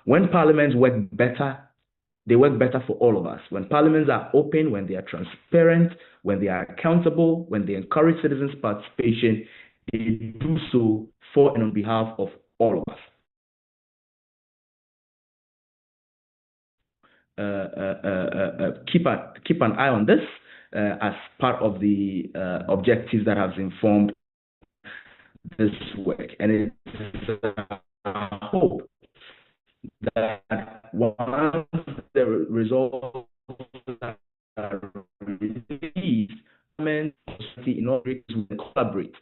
When parliaments work better, they work better for all of us. When parliaments are open, when they are transparent, when they are accountable, when they encourage citizens' participation, they do so for and on behalf of all of us. Keep an eye on this as part of the objectives that have informed this work. And it's our hope that once the results are released, government in order to collaborate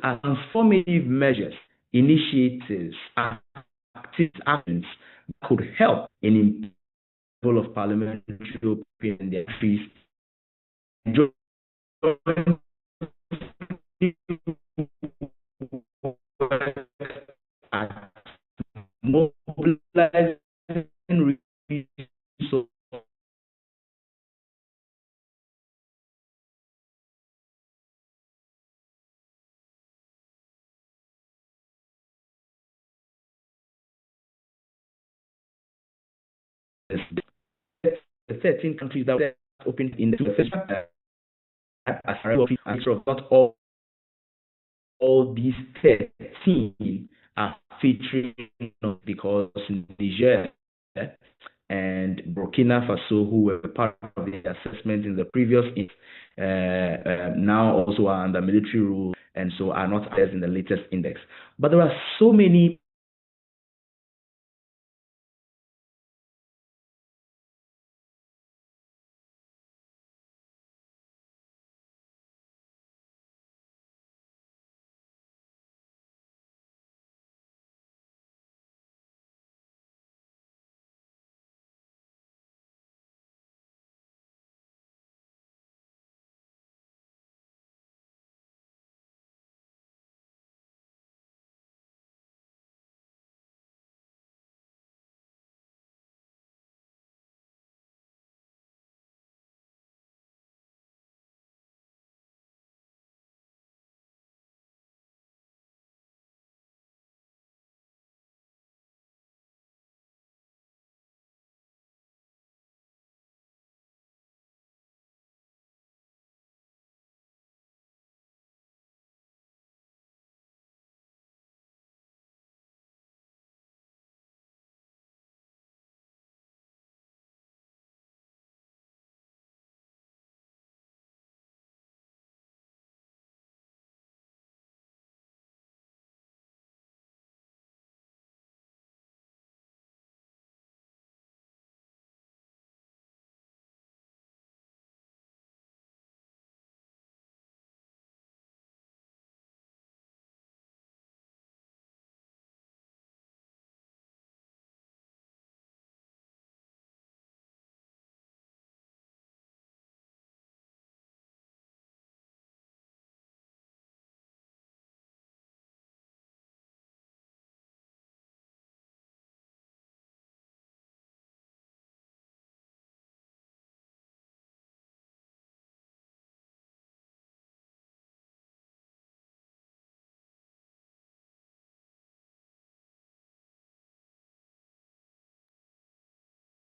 as transformative measures, initiatives, actions that could help in role of parliamentary opinion in their fees. Mobilizing resources the 13 countries that were open in the first not all these 13 are featuring because Niger and Burkina Faso, who were part of the assessment in the previous now also are under military rule and so are not as in the latest index. But there are so many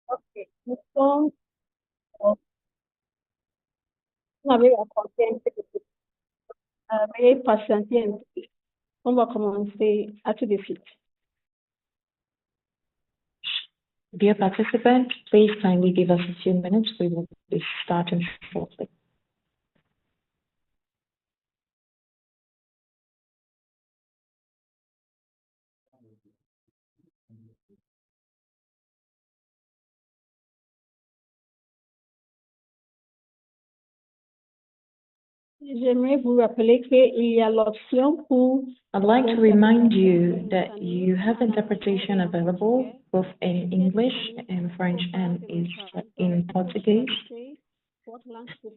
Ok, então, uma vez a consciência veuillez patienter un peu. On va commencer à tout de suite. Dear participants, please kindly give us a few minutes. We will be starting shortly. J'aimerais vous rappeler qu'il y a l'option pour. I'd like to remind you that you have interpretation available both in English, in French, and in Portuguese.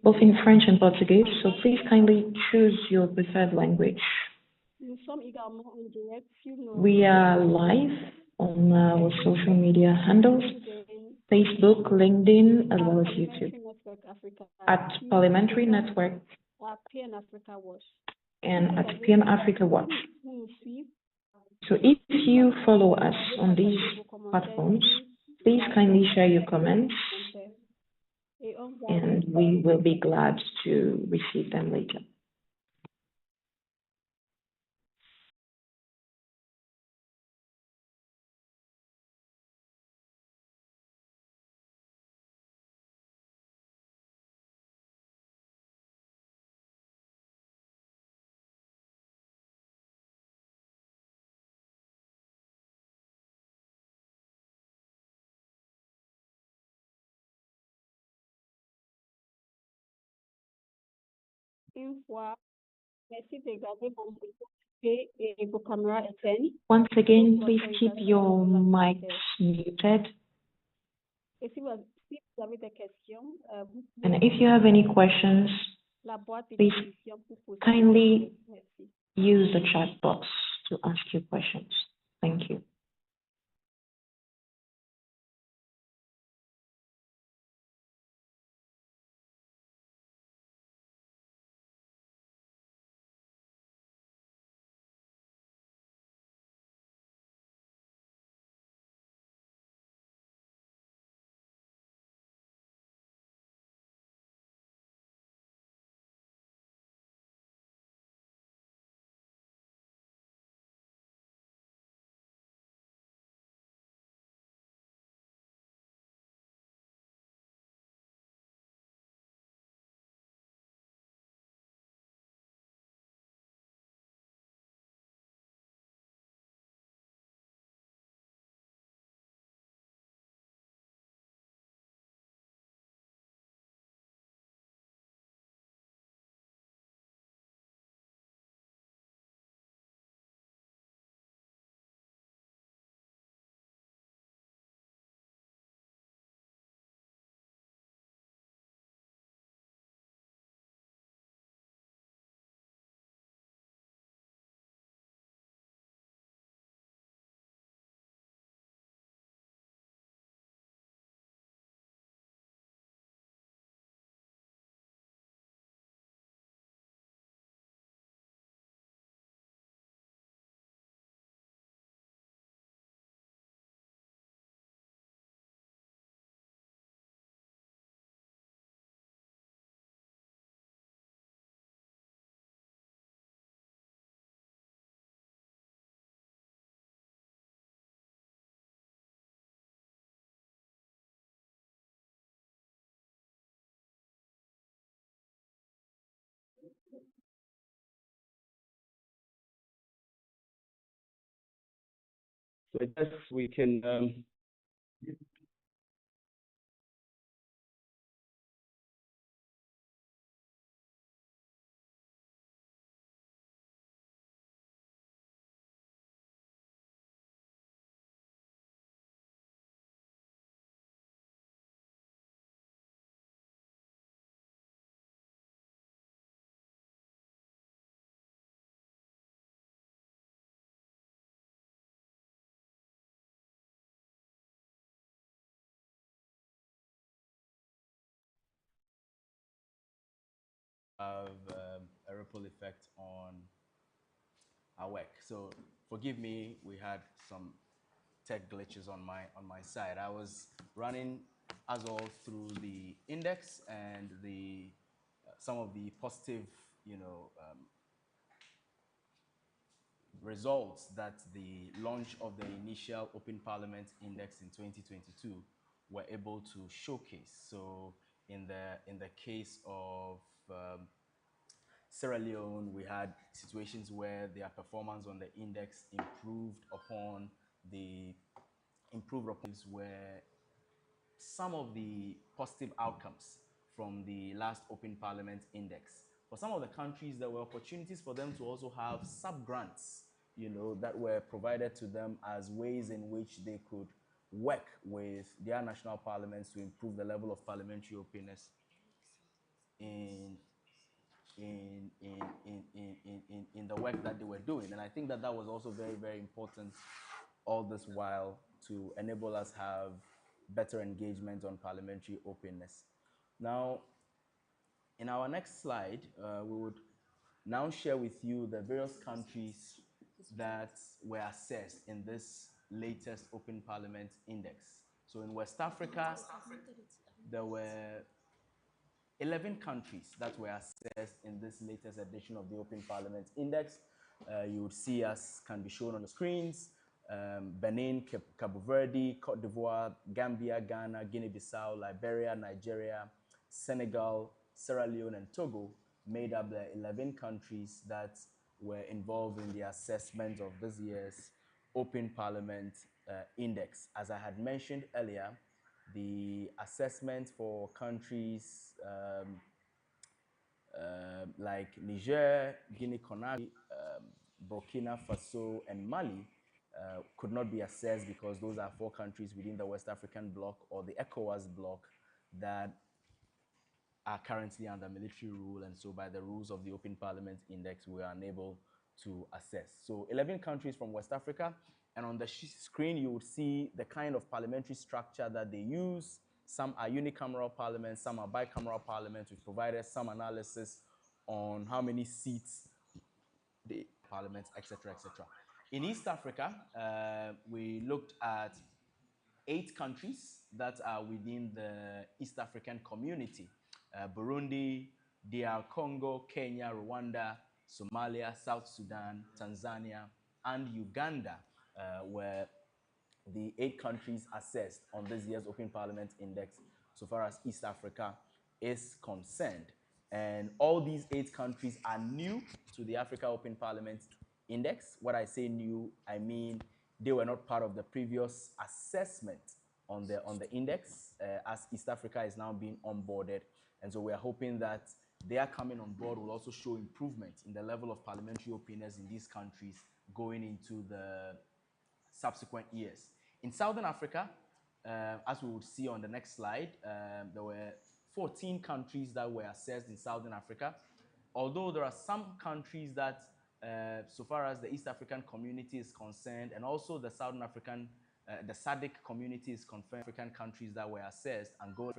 Both in French and Portuguese, so please kindly choose your preferred language. We are live on our social media handles, Facebook, LinkedIn, as well as YouTube, at Parliamentary Network and at PM Africa Watch. So if you follow us on these platforms, please kindly share your comments and we will be glad to receive them later. Once again, please keep your mics muted. And if you have any questions, please kindly use the chat box to ask your questions. Thank you. So I guess we can have a ripple effect on our work. So forgive me, we had some tech glitches on my side. I was running as all through the index and the some of the positive, results that the launch of the initial Open Parliament Index in 2022 were able to showcase. So in the case of Sierra Leone, we had situations where their performance on the index improved upon where some of the positive outcomes from the last Open Parliament Index. For some of the countries, there were opportunities for them to also have sub-grants, that were provided to them as ways in which they could work with their national parliaments to improve the level of parliamentary openness in in the work that they were doing. And I think that was also very, very important all this while to enable us have better engagement on parliamentary openness. Now, in our next slide, we would now share with you the various countries that were assessed in this latest Open Parliament Index. So in West Africa, there were 11 countries that were assessed in this latest edition of the Open Parliament Index. You would see as can be shown on the screens. Benin, Cabo Verde, Cote d'Ivoire, Gambia, Ghana, Guinea-Bissau, Liberia, Nigeria, Senegal, Sierra Leone, and Togo made up the 11 countries that were involved in the assessment of this year's Open Parliament Index. As I had mentioned earlier, the assessment for countries like Niger, Guinea-Conakry, Burkina Faso, and Mali could not be assessed because those are 4 countries within the West African bloc or the ECOWAS bloc that are currently under military rule, and so by the rules of the Open Parliament Index, we are unable to assess. So 11 countries from West Africa, and on the screen you would see the kind of parliamentary structure that they use. Some are unicameral parliaments, some are bicameral parliaments. We've provided some analysis on how many seats the parliaments, etc., etc. In East Africa, we looked at 8 countries that are within the East African community. Burundi, DR Congo, Kenya, Rwanda, Somalia, South Sudan, Tanzania, and Uganda were the 8 countries assessed on this year's Open Parliament Index so far as East Africa is concerned. And all these 8 countries are new to the Africa Open Parliament Index. What I say new, I mean they were not part of the previous assessment on the index as East Africa is now being onboarded. And so we are hoping that their coming on board will also show improvement in the level of parliamentary openness in these countries going into the subsequent years. In Southern Africa, as we would see on the next slide, there were 14 countries that were assessed in Southern Africa. Although there are some countries that, so far as the East African community is concerned, and also the Southern African, the SADC community is concerned, African countries that were assessed, Angola,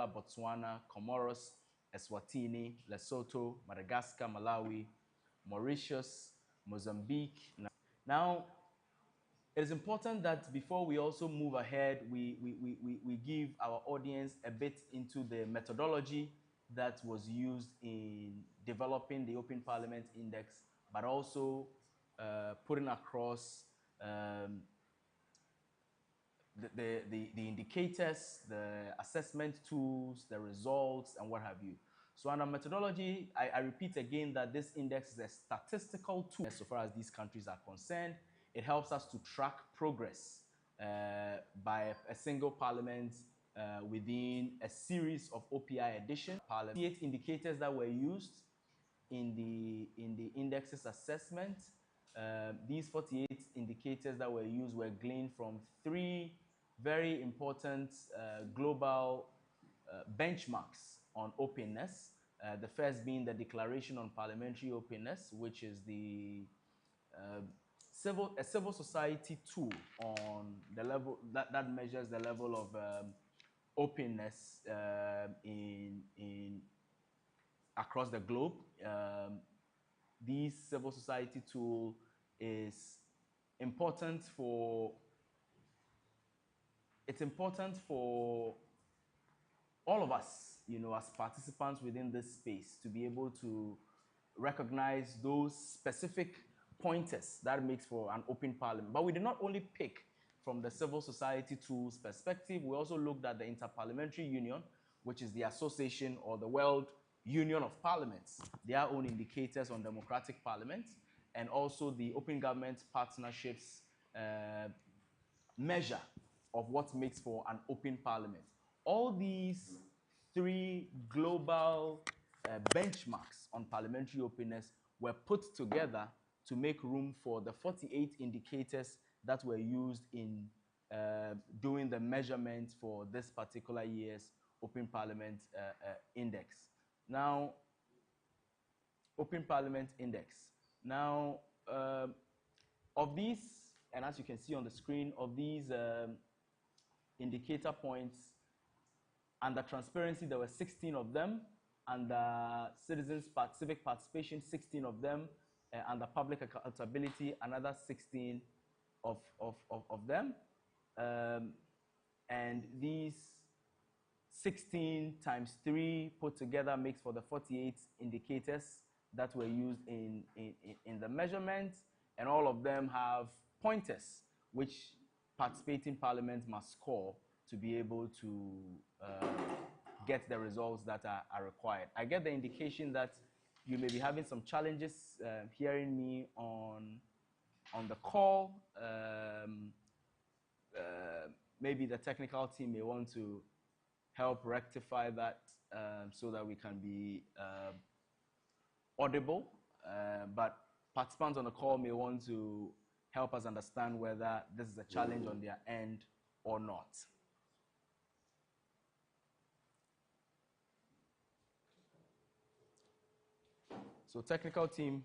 Botswana, Comoros, Eswatini, Lesotho, Madagascar, Malawi, Mauritius, Mozambique. Now, it is important that before we also move ahead, we give our audience a bit into the methodology that was used in developing the Open Parliament Index, but also putting across the indicators, the assessment tools, the results, and what have you. So under methodology, I repeat again that this index is a statistical tool so far as these countries are concerned. It helps us to track progress by a single parliament within a series of OPI editions. 48 indicators that were used in the index's assessment. These 48 indicators that were used were gleaned from 3 very important global benchmarks on openness. The first being the Declaration on Parliamentary Openness, which is the civil society tool on the level that measures the level of openness in across the globe. This civil society tool is important for all of us, you know, as participants within this space to be able to recognize those specific pointers that makes for an open parliament. But we did not only pick from the civil society tools perspective, we also looked at the Interparliamentary Union, which is the association or the World Union of Parliaments, their own indicators on democratic parliaments, and also the Open Government Partnerships measure of what makes for an open parliament. All these 3 global benchmarks on parliamentary openness were put together to make room for the 48 indicators that were used in doing the measurement for this particular year's Open Parliament Index. Now, Open Parliament Index. Now, of these, and as you can see on the screen, of these indicator points, under transparency, there were 16 of them. Under civic participation, 16 of them. under public accountability, another 16 of them. And these 16 times 3 put together makes for the 48 indicators that were used in the measurement, and all of them have pointers which participating parliaments must score to be able to get the results that are required. I get the indication that you may be having some challenges hearing me on the call. Maybe the technical team may want to help rectify that so that we can be audible. But participants on the call may want to help us understand whether this is a challenge on their end or not. So technical team,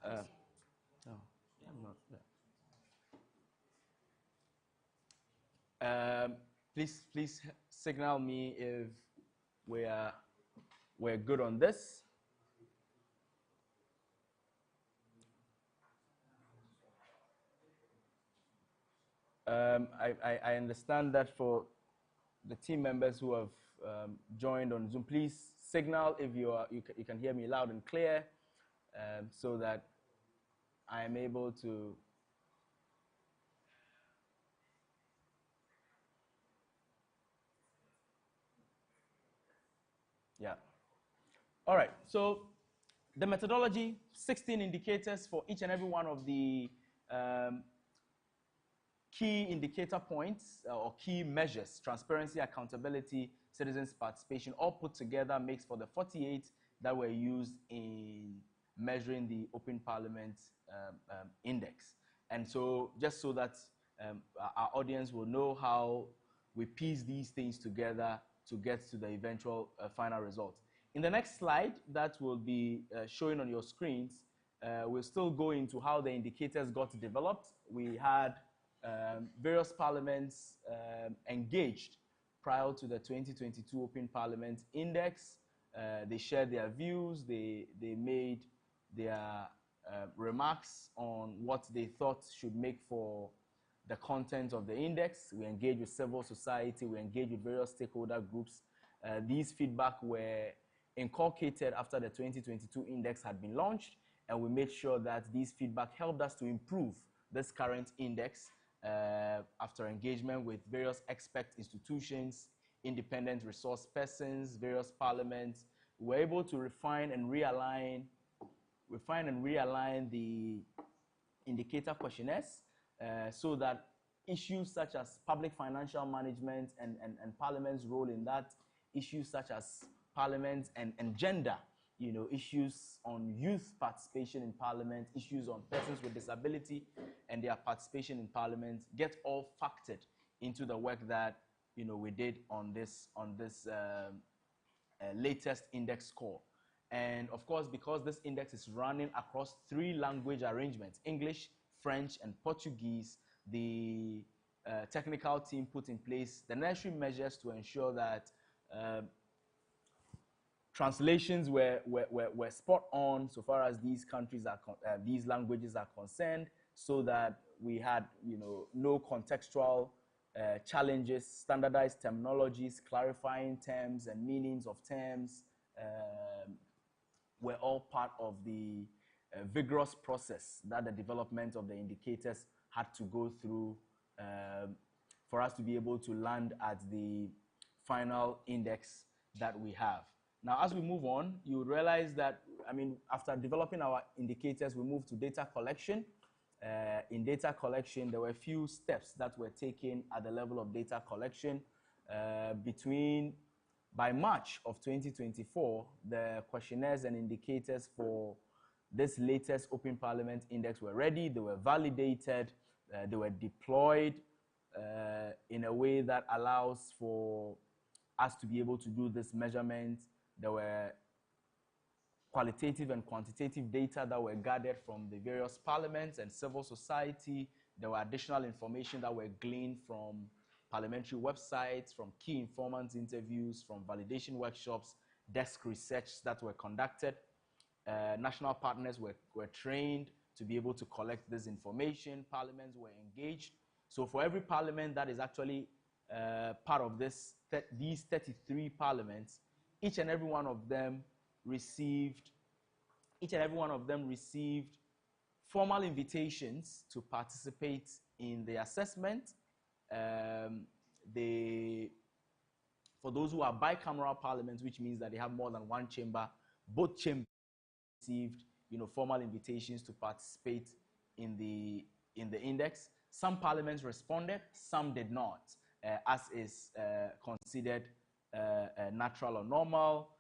no, I'm not there. Please signal me if we're good on this. I understand that for the team members who have joined on Zoom, please signal if you can hear me loud and clear, so that I am able to. Yeah. All right. So the methodology, 16 indicators for each and every one of the key indicator points or key measures: transparency, accountability, citizens' participation, all put together makes for the 48 that were used in measuring the Open Parliament Index. And so just so that our audience will know how we piece these things together to get to the eventual final result. In the next slide that will be showing on your screens, we'll still go into how the indicators got developed. We had various parliaments engaged prior to the 2022 Open Parliament Index. They shared their views, they made their remarks on what they thought should make for the content of the index. We engaged with civil society, we engaged with various stakeholder groups. These feedback were inculcated after the 2022 index had been launched, and we made sure that these feedback helped us to improve this current index after engagement with various expert institutions, independent resource persons, various parliaments. We were able to refine and realign the indicator questionnaires so that issues such as public financial management and Parliament's role in that, issues such as Parliament and gender, issues on youth participation in Parliament, issues on persons with disability and their participation in Parliament get all factored into the work that we did on this latest index score. And of course, because this index is running across 3 language arrangements, English, French, and Portuguese, the technical team put in place the necessary measures to ensure that translations were spot on so far as these countries are these languages are concerned, so that we had no contextual challenges, standardized terminologies, clarifying terms and meanings of terms were all part of the vigorous process that the development of the indicators had to go through for us to be able to land at the final index that we have. Now, as we move on, you would realize that, after developing our indicators, we moved to data collection. In data collection, there were a few steps that were taken at the level of data collection. By March of 2024, the questionnaires and indicators for this latest Open Parliament Index were ready, they were validated, they were deployed in a way that allows for us to be able to do this measurement. There were qualitative and quantitative data that were gathered from the various parliaments and civil society. There were additional information that were gleaned from parliamentary websites, from key informant interviews, from validation workshops, desk research that were conducted. national partners were trained to be able to collect this information. Parliaments were engaged. So for every parliament that is actually part of these 33 parliaments, each and every one of them received formal invitations to participate in the assessment. For those who are bicameral parliaments, which means that they have more than one chamber, both chambers received, formal invitations to participate in the index. Some parliaments responded, some did not, as is considered natural or normal.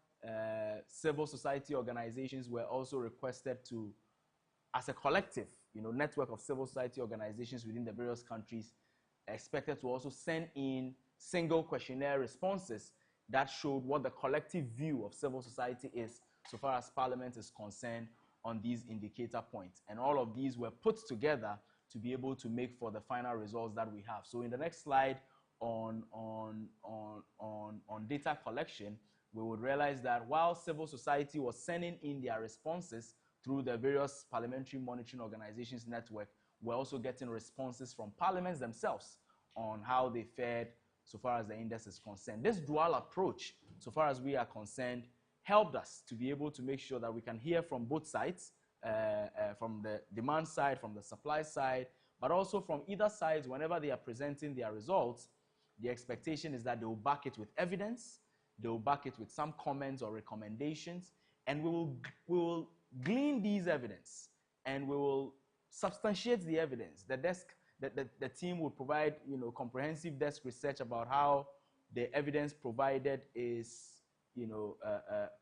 Civil society organizations were also requested to, as a collective, network of civil society organizations within the various countries, expected to also send in single questionnaire responses that showed what the collective view of civil society is so far as Parliament is concerned on these indicator points. And all of these were put together to be able to make for the final results that we have. So in the next slide on data collection, we would realize that while civil society was sending in their responses through the various parliamentary monitoring organizations network, we're also getting responses from parliaments themselves on how they fared so far as the index is concerned. This dual approach, so far as we are concerned, helped us to be able to make sure that we can hear from both sides, from the demand side, from the supply side, but also from either sides. Whenever they are presenting their results, the expectation is that they will back it with evidence, they will back it with some comments or recommendations, and we will glean these evidence and we will substantiate the evidence. The team will provide comprehensive desk research about how the evidence provided is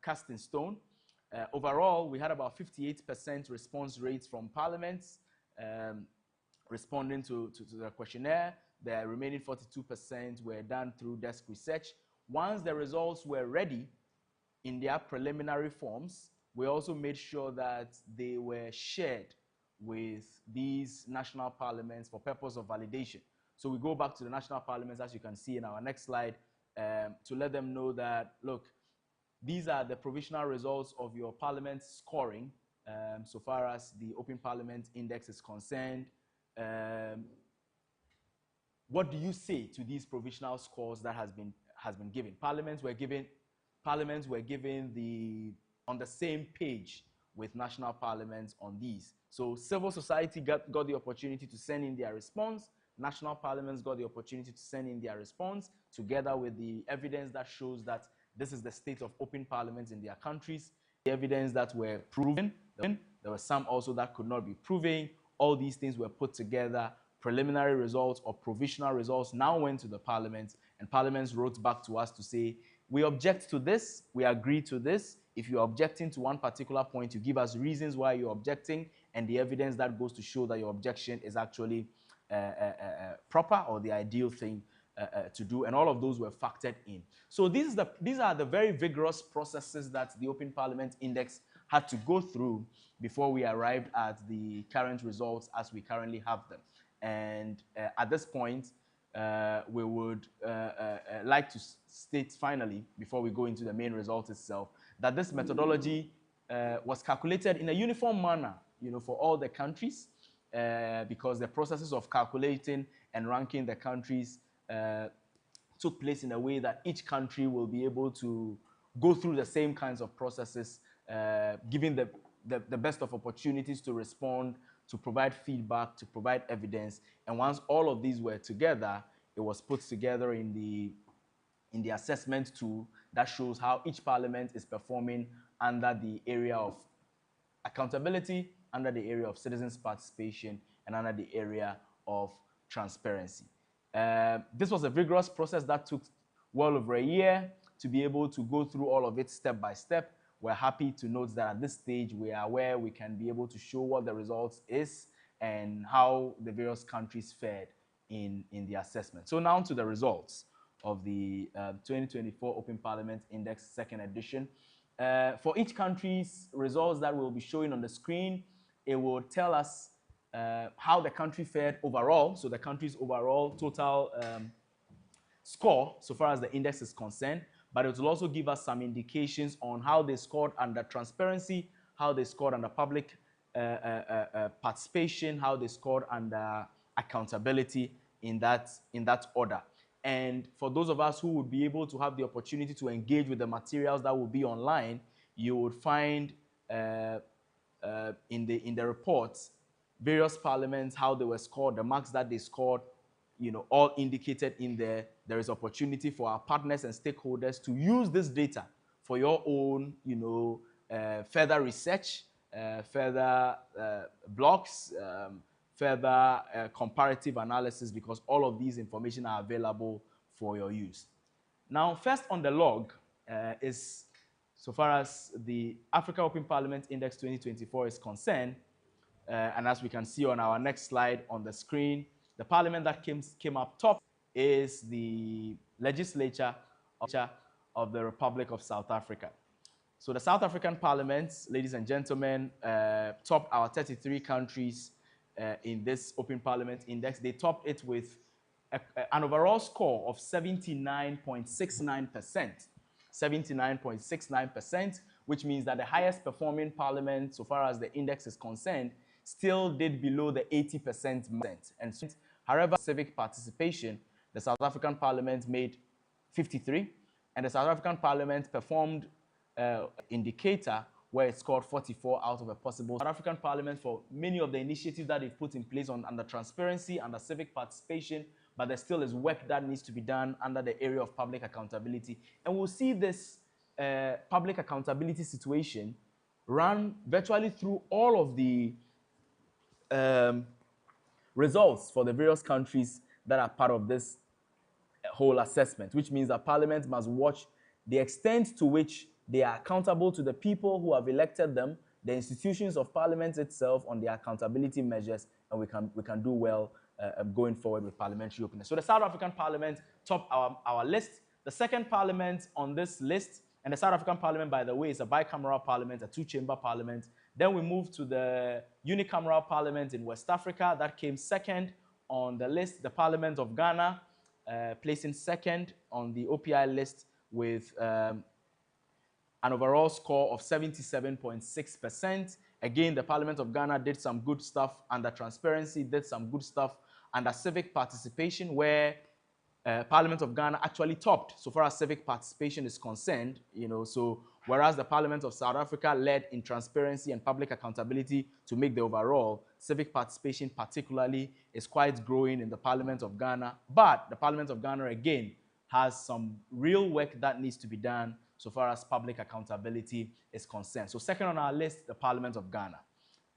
cast in stone. Overall, we had about 58% response rates from parliaments responding to the questionnaire. The remaining 42% were done through desk research. Once the results were ready in their preliminary forms, we also made sure that they were shared with these national parliaments for purpose of validation. So we go back to the national parliaments, as you can see in our next slide, to let them know that, look, these are the provisional results of your parliament scoring so far as the Open Parliament Index is concerned. What do you say to these provisional scores that has been given? Parliaments were given on the same page with national parliaments on these. So civil society got the opportunity to send in their response. National parliaments got the opportunity to send in their response together with the evidence that shows that this is the state of open parliaments in their countries. The evidence that were proven, there were some also that could not be proven. All these things were put together. Preliminary results or provisional results now went to the parliament, and parliaments wrote back to us to say, we object to this, we agree to this. If you're objecting to one particular point, you give us reasons why you're objecting and the evidence that goes to show that your objection is actually proper or the ideal thing to do, and all of those were factored in. So these are the very vigorous processes that the Open Parliament Index had to go through before we arrived at the current results as we currently have them. And at this point, we would like to state finally, before we go into the main result itself, that this methodology was calculated in a uniform manner, for all the countries, because the processes of calculating and ranking the countries took place in a way that each country will be able to go through the same kinds of processes, giving the best of opportunities to respond, to provide feedback, to provide evidence. And once all of these were together, it was put together in the assessment tool that shows how each parliament is performing under the area of accountability, under the area of citizens' participation, and under the area of transparency. This was a vigorous process that took well over a year to be able to go through all of it step by step. We're happy to note that at this stage, we are where we can be able to show what the results is and how the various countries fared in the assessment. So now to the results of the 2024 Open Parliament Index second edition. For each country's results that we'll be showing on the screen, it will tell us how the country fared overall. So the country's overall total score, so far as the index is concerned, but it will also give us some indications on how they scored under transparency, how they scored under public participation, how they scored under accountability in that order. And for those of us who would be able to have the opportunity to engage with the materials that will be online, you would find in the reports various parliaments, how they were scored, the marks that they scored, all indicated in there. There is opportunity for our partners and stakeholders to use this data for your own, further research, further blogs, further comparative analysis, because all of these information are available for your use. Now, first on the log is, so far as the Africa Open Parliament Index 2024 is concerned, and as we can see on our next slide on the screen, the parliament that came up top is the legislature of the Republic of South Africa. So the South African Parliament, ladies and gentlemen, topped our 33 countries in this Open Parliament Index. They topped it with an overall score of 79.69%. 79.69%, which means that the highest performing parliament, so far as the index is concerned, still did below the 80%. And so, however, civic participation, the South African Parliament made 53, and the South African Parliament performed indicator where it scored 44 out of a possible. South African Parliament, for many of the initiatives that they've put in place under transparency, under civic participation, but there still is work that needs to be done under the area of public accountability. And we'll see this public accountability situation run virtually through all of the results for the various countries that are part of this whole assessment, which means that Parliament must watch the extent to which they are accountable to the people who have elected them, the institutions of Parliament itself on their accountability measures, and we can do well going forward with parliamentary openness. So the South African Parliament topped our list. The second parliament on this list, and the South African Parliament, by the way, is a bicameral parliament, a two-chamber parliament. Then we moved to the unicameral parliament in West Africa. That came second on the list. The Parliament of Ghana, placing second on the OPI list with an overall score of 77.6%. Again, the Parliament of Ghana did some good stuff under transparency, did some good stuff under civic participation, where Parliament of Ghana actually topped so far as civic participation is concerned. So whereas the Parliament of South Africa led in transparency and public accountability to make the overall, civic participation particularly is quite growing in the Parliament of Ghana. But the Parliament of Ghana, again, has some real work that needs to be done so far as public accountability is concerned. So second on our list, the Parliament of Ghana.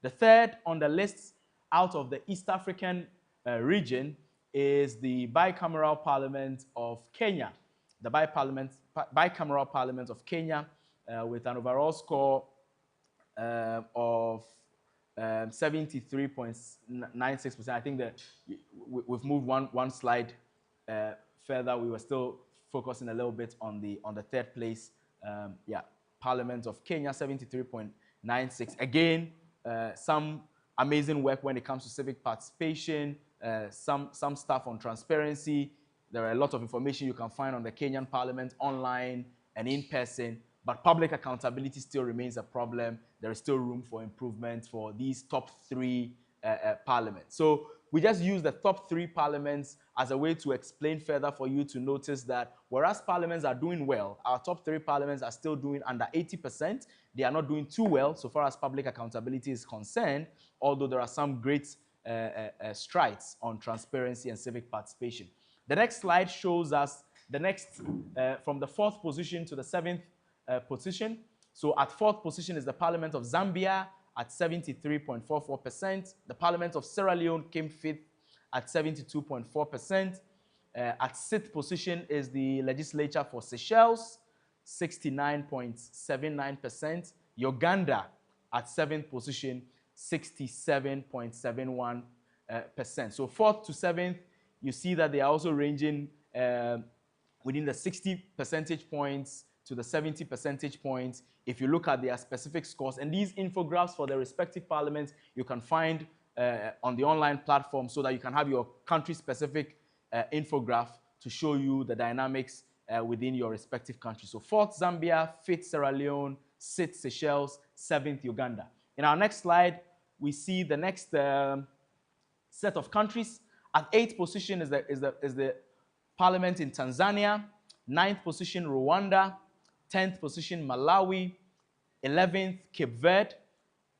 The third on the list out of the East African region is the bicameral parliament of Kenya. The bicameral parliament of Kenya with an overall score of 73.96%. I think that we've moved one slide further. We were still focusing a little bit on the third place. Parliament of Kenya, 73.96. Again, some amazing work when it comes to civic participation, some stuff on transparency. There are a lot of information you can find on the Kenyan Parliament online and in person, but public accountability still remains a problem. There is still room for improvement for these top three parliaments. So we just use the top three parliaments as a way to explain further for you to notice that whereas parliaments are doing well, our top three parliaments are still doing under 80%. They are not doing too well so far as public accountability is concerned, although there are some great strides on transparency and civic participation. The next slide shows us the next, from the fourth position to the seventh position. So at fourth position is the Parliament of Zambia at 73.44%. The Parliament of Sierra Leone came fifth at 72.4%. At sixth position is the legislature for Seychelles, 69.79%. Uganda at seventh position, 67.71%. So fourth to seventh, you see that they are also ranging within the 60 percentage points to the 70 percentage points if you look at their specific scores. And these infographics for the respective parliaments you can find on the online platform so that you can have your country-specific infograph to show you the dynamics within your respective country. So fourth, Zambia; fifth, Sierra Leone; sixth, Seychelles; 7th Uganda. In our next slide, we see the next set of countries. At 8th position is the parliament in Tanzania. 9th position, Rwanda. 10th position, Malawi. 11th, Cape Verde.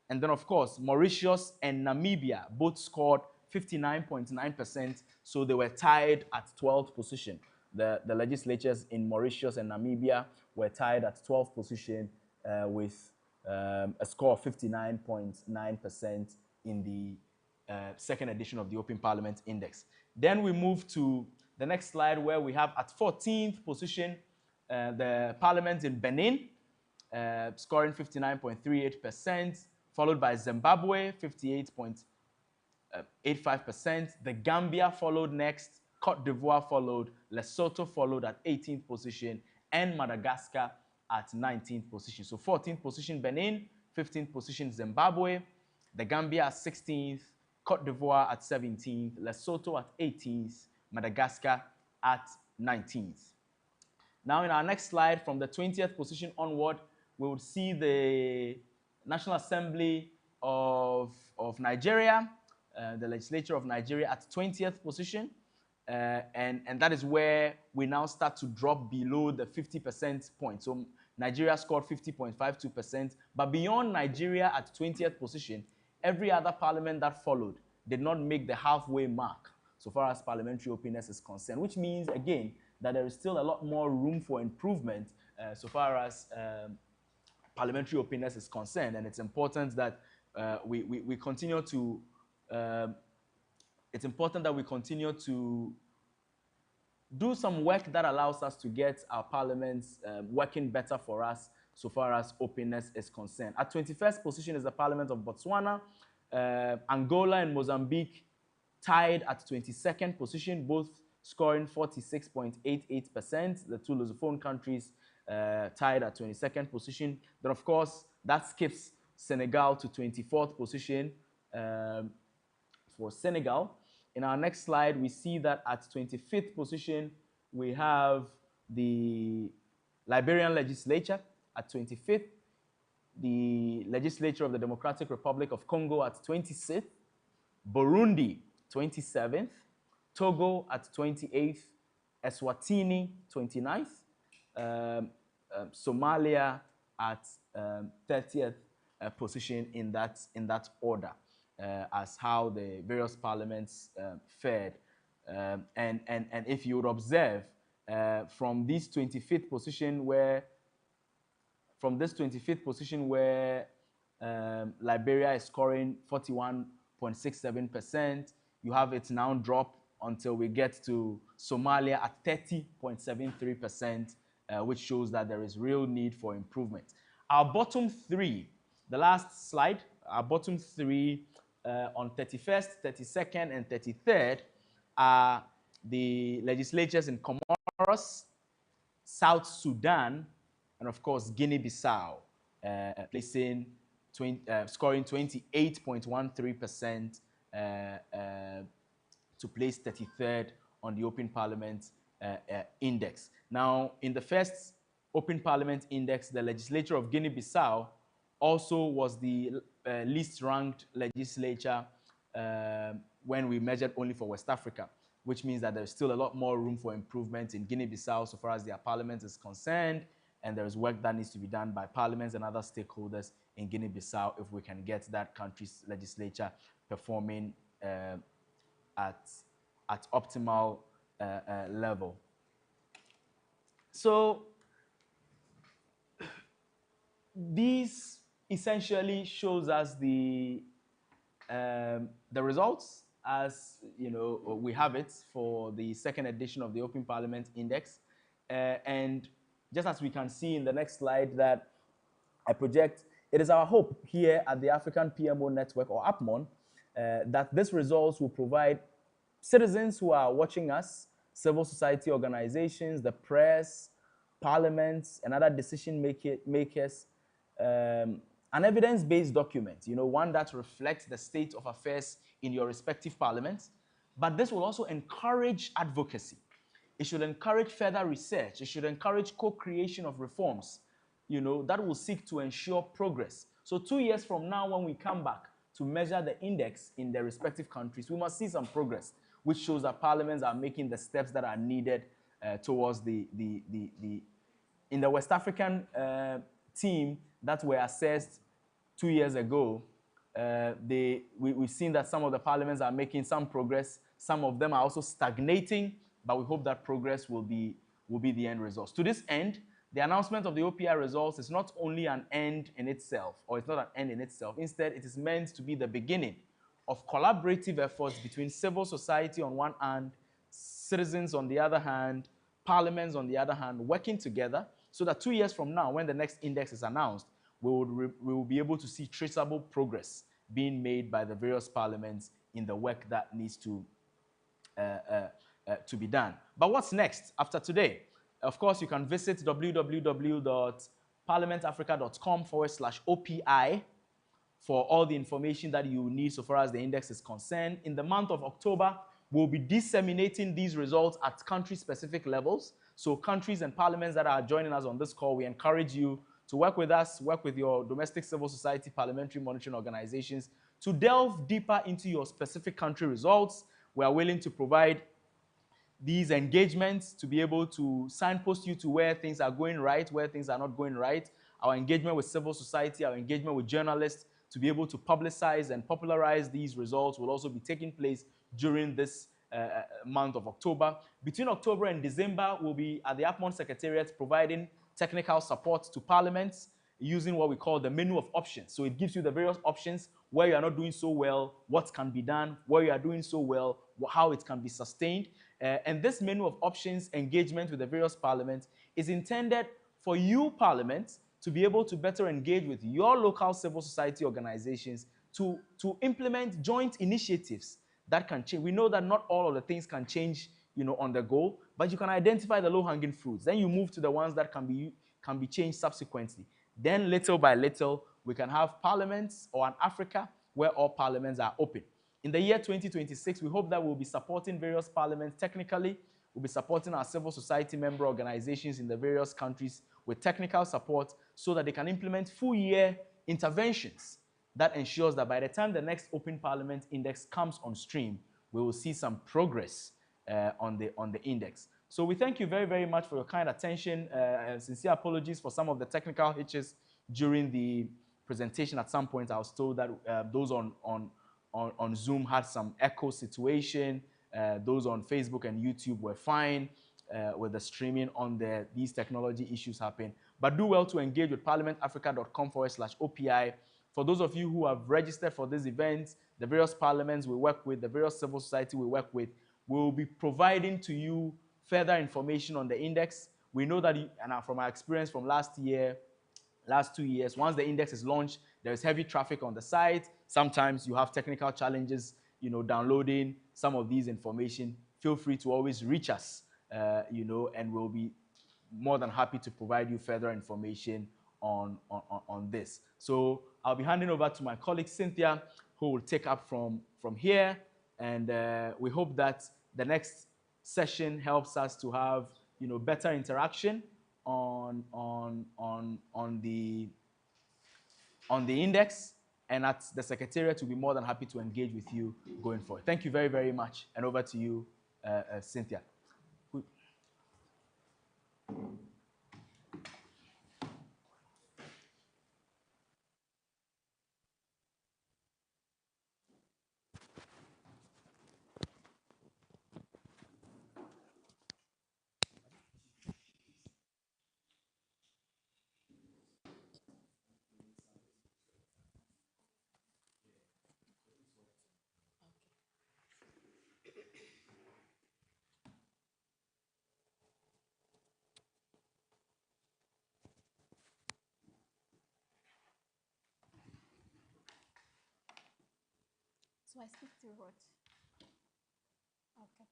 And then, of course, Mauritius and Namibia both scored 59.9%, so they were tied at 12th position. The legislatures in Mauritius and Namibia were tied at 12th position with a score of 59.9% in the second edition of the Open Parliament Index. Then we move to the next slide, where we have at 14th position the parliament in Benin, scoring 59.38%, followed by Zimbabwe, 58.85%. The Gambia followed next, Cote d'Ivoire followed, Lesotho followed at 18th position, and Madagascar at 19th position. So 14th position Benin, 15th position Zimbabwe, the Gambia at 16th, Cote d'Ivoire at 17th, Lesotho at 18th, Madagascar at 19th. Now in our next slide, from the 20th position onward, we would see the National Assembly of Nigeria, the legislature of Nigeria at 20th position. And that is where we now start to drop below the 50% point. So Nigeria scored 50.52%, but beyond Nigeria at 20th position, every other parliament that followed did not make the halfway mark so far as parliamentary openness is concerned, which means, again, that there is still a lot more room for improvement so far as parliamentary openness is concerned. And it's important that we continue to do some work that allows us to get our parliaments working better for us so far as openness is concerned. At 21st position is the Parliament of Botswana. Angola and Mozambique tied at 22nd position, both scoring 46.88%. The two Lusophone countries tied at 22nd position. Then, of course, that skips Senegal to 24th position for Senegal. In our next slide, we see that at 25th position, we have the Liberian legislature at 25th, the legislature of the Democratic Republic of Congo at 26th, Burundi 27th, Togo at 28th, Eswatini 29th, Somalia at 30th position in that order, as how the various parliaments fared. And if you would observe, from this 25th position where Liberia is scoring 41.67%, you have it now drop until we get to Somalia at 30.73%, which shows that there is real need for improvement. Our bottom three, the last slide, our bottom three on 31st, 32nd, and 33rd are the legislatures in Comoros, South Sudan, and of course Guinea-Bissau, scoring 28.13% to place 33rd on the Open Parliament Index. Now, in the first Open Parliament Index, the legislature of Guinea-Bissau also was the least ranked legislature when we measured only for West Africa, which means that there's still a lot more room for improvement in Guinea-Bissau so far as their parliament is concerned, and there's work that needs to be done by parliaments and other stakeholders in Guinea-Bissau if we can get that country's legislature performing at optimal level. So these essentially shows us the results as we have it for the second edition of the Open Parliament Index, and just as we can see in the next slide that I project, it is our hope here at the African PMO Network, or APMON, that these results will provide citizens who are watching us, civil society organizations, the press, parliaments, and other decision makers, an evidence-based document, one that reflects the state of affairs in your respective parliaments. But this will also encourage advocacy. It should encourage further research. It should encourage co-creation of reforms, that will seek to ensure progress So 2 years from now, when we come back to measure the index in the respective countries, we must see some progress, which shows that parliaments are making the steps that are needed towards in the West African team that were assessed 2 years ago. We've seen that some of the parliaments are making some progress. Some of them are also stagnating, but we hope that progress will be the end results. To this end, the announcement of the OPI results is not only an end in itself, or it's not an end in itself. Instead, it is meant to be the beginning of collaborative efforts between civil society on one hand, citizens on the other hand, parliaments on the other hand, working together so that 2 years from now, when the next index is announced, we will be able to see traceable progress being made by the various parliaments in the work that needs to be done. But what's next after today? Of course, you can visit www.parliamentafrica.com/OPI for all the information that you need so far as the index is concerned. In the month of October, we'll be disseminating these results at country-specific levels. So countries and parliaments that are joining us on this call, we encourage you to work with us, work with your domestic civil society parliamentary monitoring organizations to delve deeper into your specific country results. We are willing to provide these engagements to be able to signpost you to where things are going right, where things are not going right. Our engagement with civil society, our engagement with journalists to be able to publicize and popularize these results will also be taking place during this month of October. Between October and December, we'll be at the APMON Secretariat providing technical support to parliaments using what we call the menu of options. So it gives you the various options where you are not doing so well, what can be done, where you are doing so well, how it can be sustained. And this menu of options engagement with the various parliaments is intended for you parliaments to be able to better engage with your local civil society organizations to implement joint initiatives that can change. We know that not all of the things can change, on the go, but you can identify the low-hanging fruits. Then you move to the ones that can be changed subsequently. Then little by little, we can have parliaments or an Africa where all parliaments are open. In the year 2026, we hope that we'll be supporting various parliaments technically. We'll be supporting our civil society member organizations in the various countries with technical support so that they can implement full-year interventions that ensures that by the time the next Open Parliament Index comes on stream, we will see some progress on the index. So we thank you very, very much for your kind attention. And sincere apologies for some of the technical hitches during the presentation. At some point, I was told that those on Zoom had some echo situation. Those on Facebook and YouTube were fine with the streaming on there. These technology issues happen. But do well to engage with parliamentafrica.com/OPI. For those of you who have registered for this event, the various parliaments we work with, the various civil society we work with, will be providing to you further information on the index. We know that, and from our experience from last 2 years, once the index is launched, there is heavy traffic on the site. Sometimes you have technical challenges, downloading some of these information. Feel free to always reach us, and we'll be more than happy to provide you further information on this. So I'll be handing over to my colleague Cynthia, who will take up from here. And we hope that the next session helps us to have better interaction on the index, and at the Secretariat will be more than happy to engage with you going forward. Thank you very, very much, and over to you, Cynthia. So I speak to what? Okay.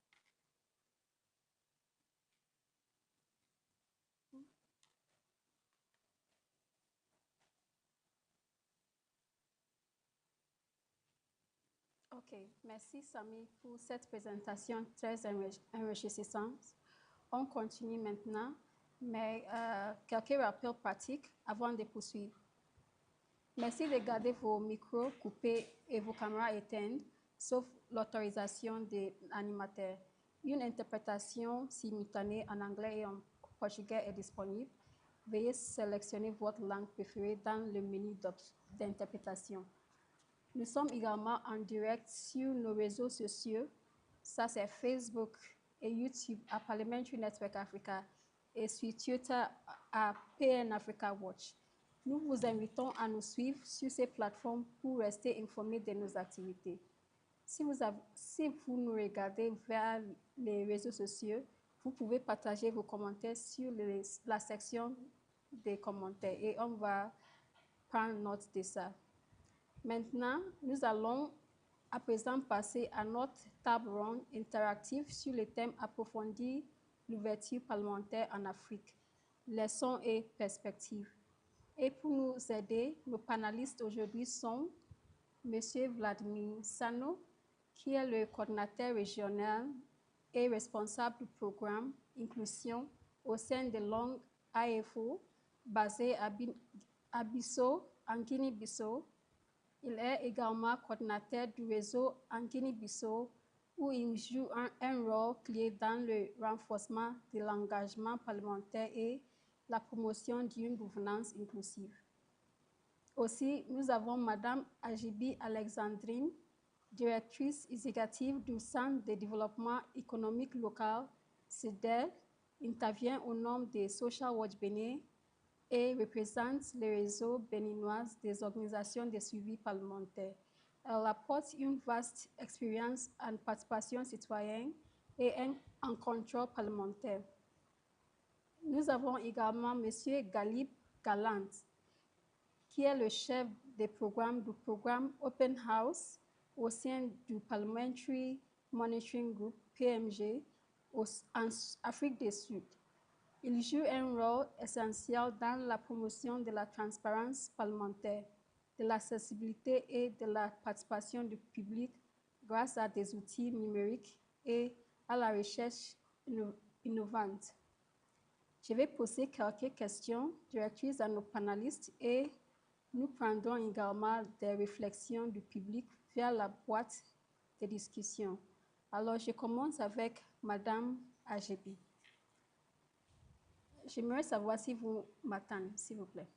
Ok, merci Samy pour cette présentation très enrichissante. On continue maintenant, mais quelques rappels pratiques avant de poursuivre. Merci de garder vos micros coupés et vos caméras éteintes, sauf l'autorisation de l'animateur. Une interprétation simultanée en anglais et en portugais est disponible. Veuillez sélectionner votre langue préférée dans le menu d'interprétation. Nous sommes également en direct sur nos réseaux sociaux. Ça, c'est Facebook et YouTube à Parliamentary Network Africa et sur Twitter à PN Africa Watch. Nous vous invitons à nous suivre sur ces plateformes pour rester informés de nos activités. Si vous nous regardez vers les réseaux sociaux, vous pouvez partager vos commentaires sur la section des commentaires et on va prendre note de ça. Maintenant, nous allons à présent passer à notre table ronde interactive sur le thème approfondir l'ouverture parlementaire en Afrique, leçons et perspectives. Et pour nous aider, nos panélistes aujourd'hui sont M. Vladimir Sano, qui est le coordinateur régional et responsable du programme Inclusion au sein de l'ONG AFO, basé à Bissau, en Guinée-Bissau. Il est également coordinateur du réseau en Guinée-Bissau, où il joue un rôle clé dans le renforcement de l'engagement parlementaire et la promotion d'une gouvernance inclusive. Aussi, nous avons Madame Ajibi Alexandrine, directrice exécutive du Centre de développement économique local, CEDEL, intervient au nom de Social Watch Bénin et représente le réseau béninois des organisations de suivi parlementaire. Elle apporte une vaste expérience en participation citoyenne et en contrôle parlementaire. Nous avons également M. Galib Galant, qui est le chef du programme Open House au sein du Parliamentary Monitoring Group, PMG, en Afrique du Sud. Il joue un rôle essentiel dans la promotion de la transparence parlementaire, de l'accessibilité et de la participation du public grâce à des outils numériques et à la recherche innovante. Je vais poser quelques questions directrices à nos panélistes et nous prendrons également des réflexions du public via la boîte de discussion. Alors, je commence avec Madame Ajebi. J'aimerais savoir si vous m'attendez, s'il vous plaît.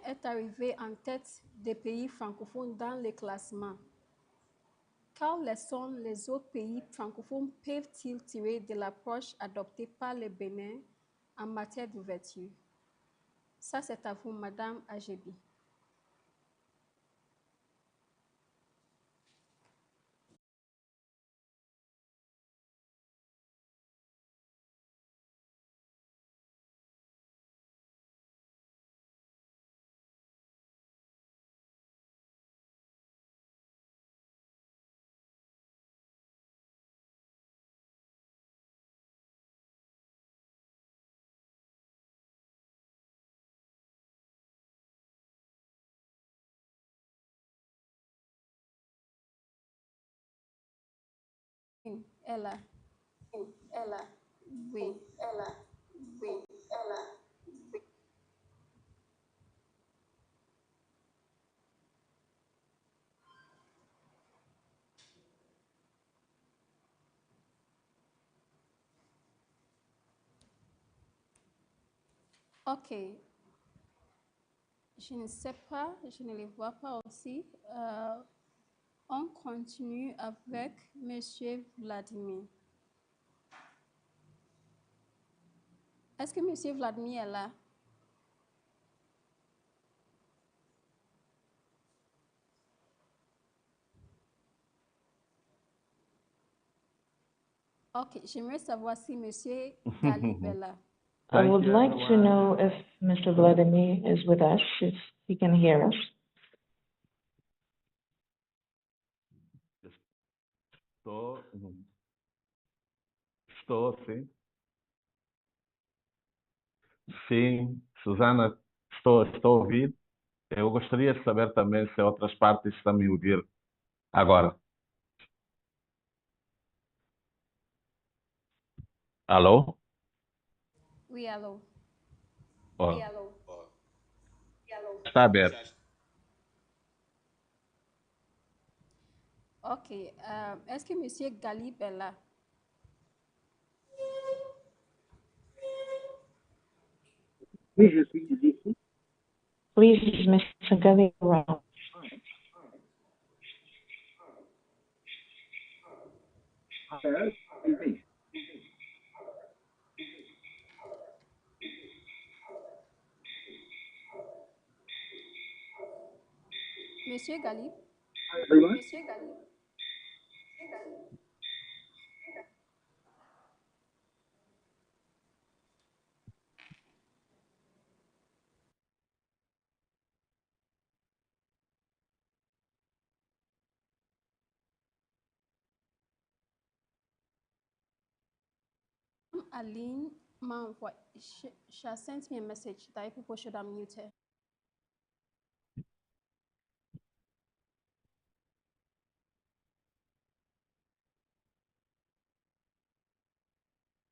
Est arrivé en tête des pays francophones dans le classement. Quelles leçons les autres pays francophones peuvent-ils tirer de l'approche adoptée par le Bénin en matière d'ouverture? Ça, c'est à vous, Madame Ajebi. Ella. Oui. OK. Je ne sais pas, je ne les vois pas aussi. On continue avec Monsieur Vladimir. Est-ce que Monsieur Vladimir est là? OK, j'aimerais savoir si Monsieur Galib est là. I would like to know if Mr. Vladimir is with us, if he can hear us. Estou, estou, sim. Sim, Susana, estou a ouvir. Eu gostaria de saber também se outras partes estão a me ouvir agora. Alô? Oui, allô. Ó, está aberto. Ok. Est-ce que Monsieur Galib est là? Oui, je suis ici. Please, Mr. Galera. Oui. Monsieur Galib? Everyone? Aline m'a envoyé. She has sent me a message that people should unmute her.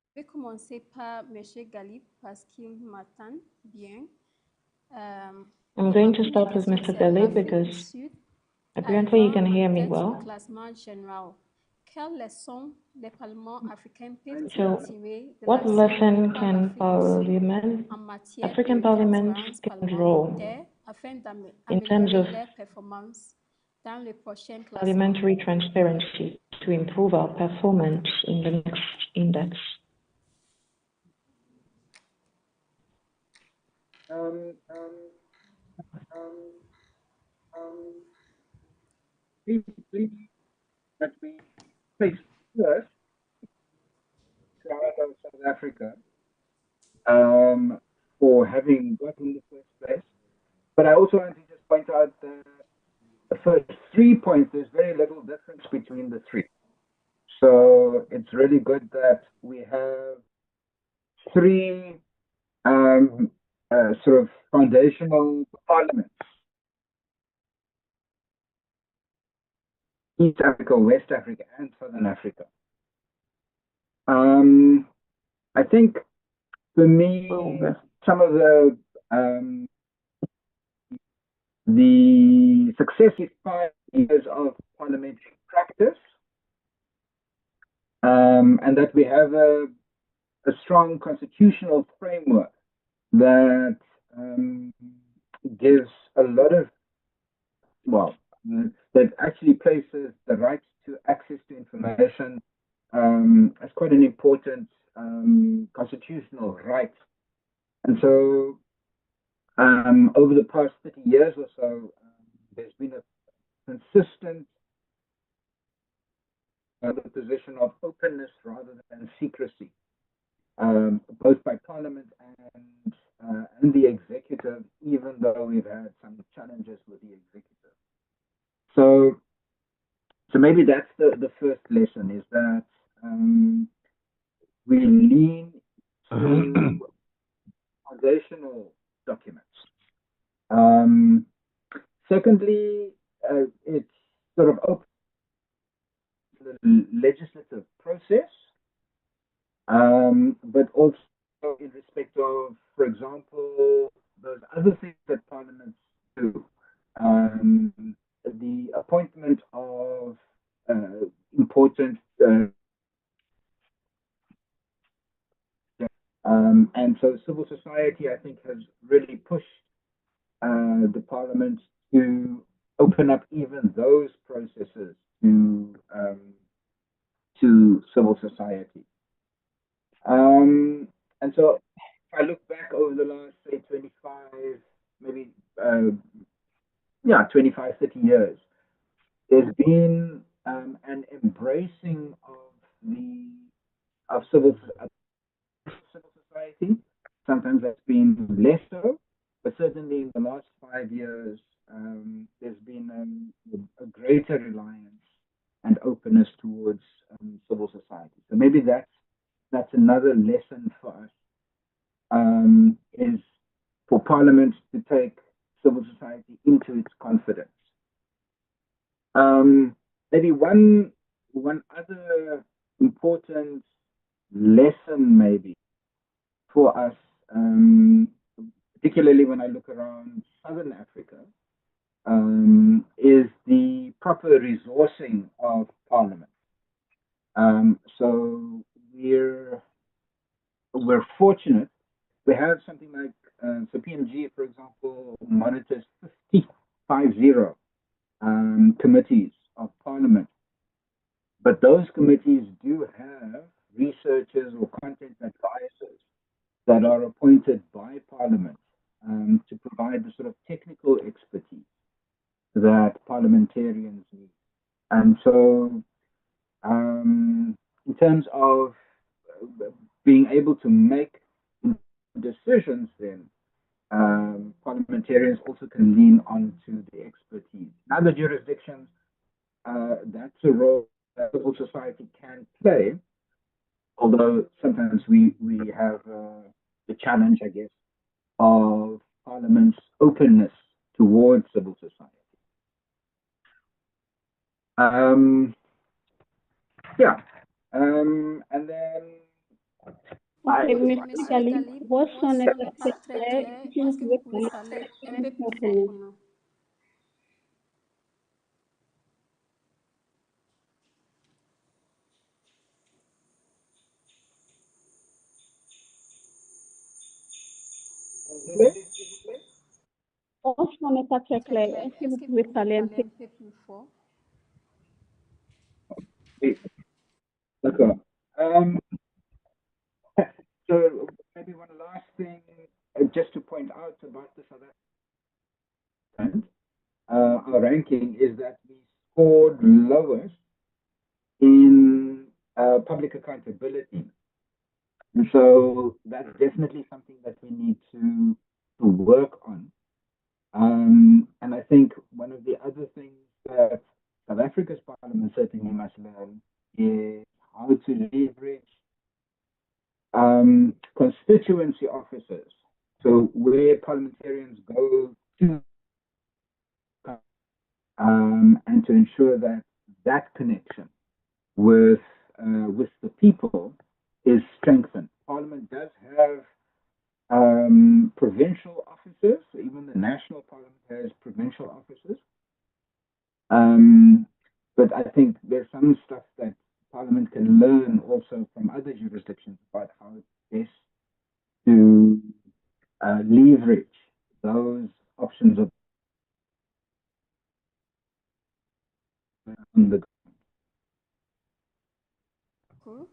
Je vais commencer par Monsieur Galib parce qu'il m'attend bien. I'm going to start with Mr. Galib because apparently you can hear me well. Classement général. Quelles leçons les parlements africains peuvent So, tirer de what l'action lesson par can l'Afrique Parliament, en matière African de Parliament transparence can draw parlementaire afin in terms d'améliorer of leur performance dans le prochain classement? parliamentary transparency to improve our performance in the next index? Basically, that we place first out of South Africa for having got in the first place. But I also want to just point out the first 3 points, there's very little difference between the three. So it's really good that we have three sort of foundational parliaments. East Africa, West Africa, and Southern Africa. I think for me, some of the successive 5 years of parliamentary practice, and that we have a strong constitutional framework that gives a lot of, that actually places the right to access to information as quite an important constitutional right. And so over the past 30 years or so, there's been a consistent position of openness rather than secrecy, both by Parliament and the executive, even though we've had some challenges with the executive. So maybe that's the first lesson, is that we lean to foundational documents. Secondly, it's sort of open the legislative process, but also in respect of, for example, those other things that parliaments do. The appointment of important and so civil society, I think, has really pushed the parliament to open up even those processes to civil society. And so if I look back over the last, say, 25, maybe, 25, 30 years, there's been an embracing of civil society. Sometimes that's been less so, but certainly in the last 5 years, there's been a greater reliance and openness towards civil society. So maybe that's another lesson for us, is for Parliament to take civil society into its confidence. Maybe one other important lesson maybe for us, particularly when I look around Southern Africa, is the proper resourcing of Parliament. So we're fortunate. We have something like so PMG, for example, monitors 50 committees of Parliament, but those committees do have researchers or content advisors that are appointed by Parliament to provide the sort of technical expertise that parliamentarians need. And so, in terms of being able to make decisions, then parliamentarians also can lean onto the expertise. In other jurisdictions, that's a role that civil society can play, although sometimes we have the challenge, I guess, of Parliament's openness towards civil society. Yeah. And then Okay, Monsieur Talib, votre son n'est pas très clair. Est-ce que vous pouvez parler un peu plus fort pour nous? Votre son n'est pas très clair. Est-ce que vous pouvez parler un peu? Plus fort? d'accord. So maybe one last thing, just to point out about the South African our ranking is that we scored lowest in public accountability. And so that's definitely something that we need to work on. And I think one of the other things that South Africa's Parliament certainly must learn is how to leverage constituency officers. So where parliamentarians go to, and to ensure that that connection with the people is strengthened. Parliament does have provincial officers, even the national parliament has provincial officers. But I think there's some stuff that Parliament can learn also from other jurisdictions about how best to leverage those options of on the Cool.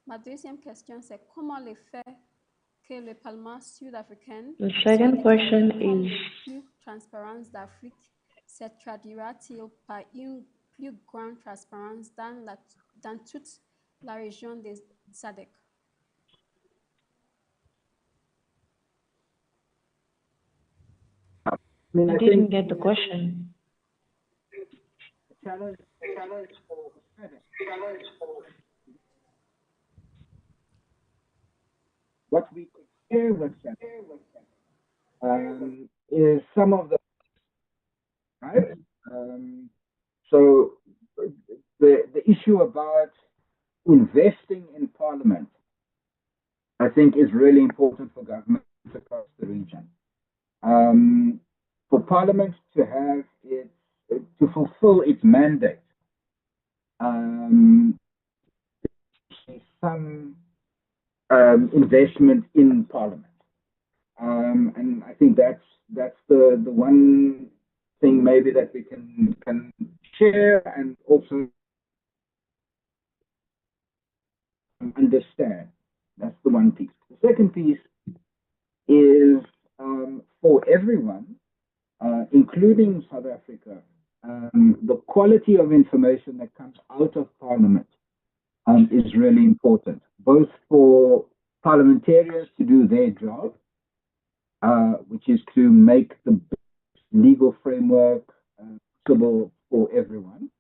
Ma deuxième question, c'est comment le fait que le Parlement sud-africain The soit second déclaré question comme is, le plus transparent d'Afrique se traduira-t-il par une plus grande transparence dans toute la région des SADC? I didn't get the question. What we could share with them is some of the right. So the issue about investing in Parliament, I think, is really important for governments across the region. For Parliament to have to fulfill its mandate, some investment in Parliament, and I think that's the one thing maybe that we can share and also understand. That's the one piece. The second piece is for everyone, including South Africa, the quality of information that comes out of Parliament is really important, both for parliamentarians to do their job, which is to make the legal framework accessible for everyone,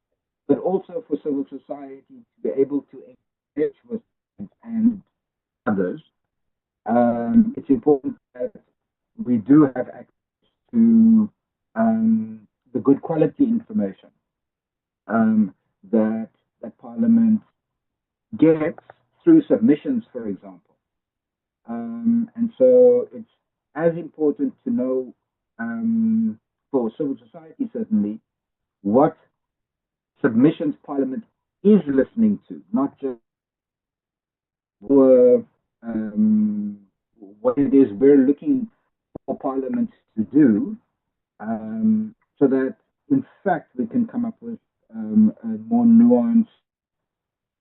but also for civil society to be able to engage with and others. It's important that we do have access to the good quality information um, that Parliament gets through submissions, for example. And so it's as important to know for civil society certainly what submissions Parliament is listening to, not just for, what it is we're looking for Parliament to do, so that in fact we can come up with a more nuanced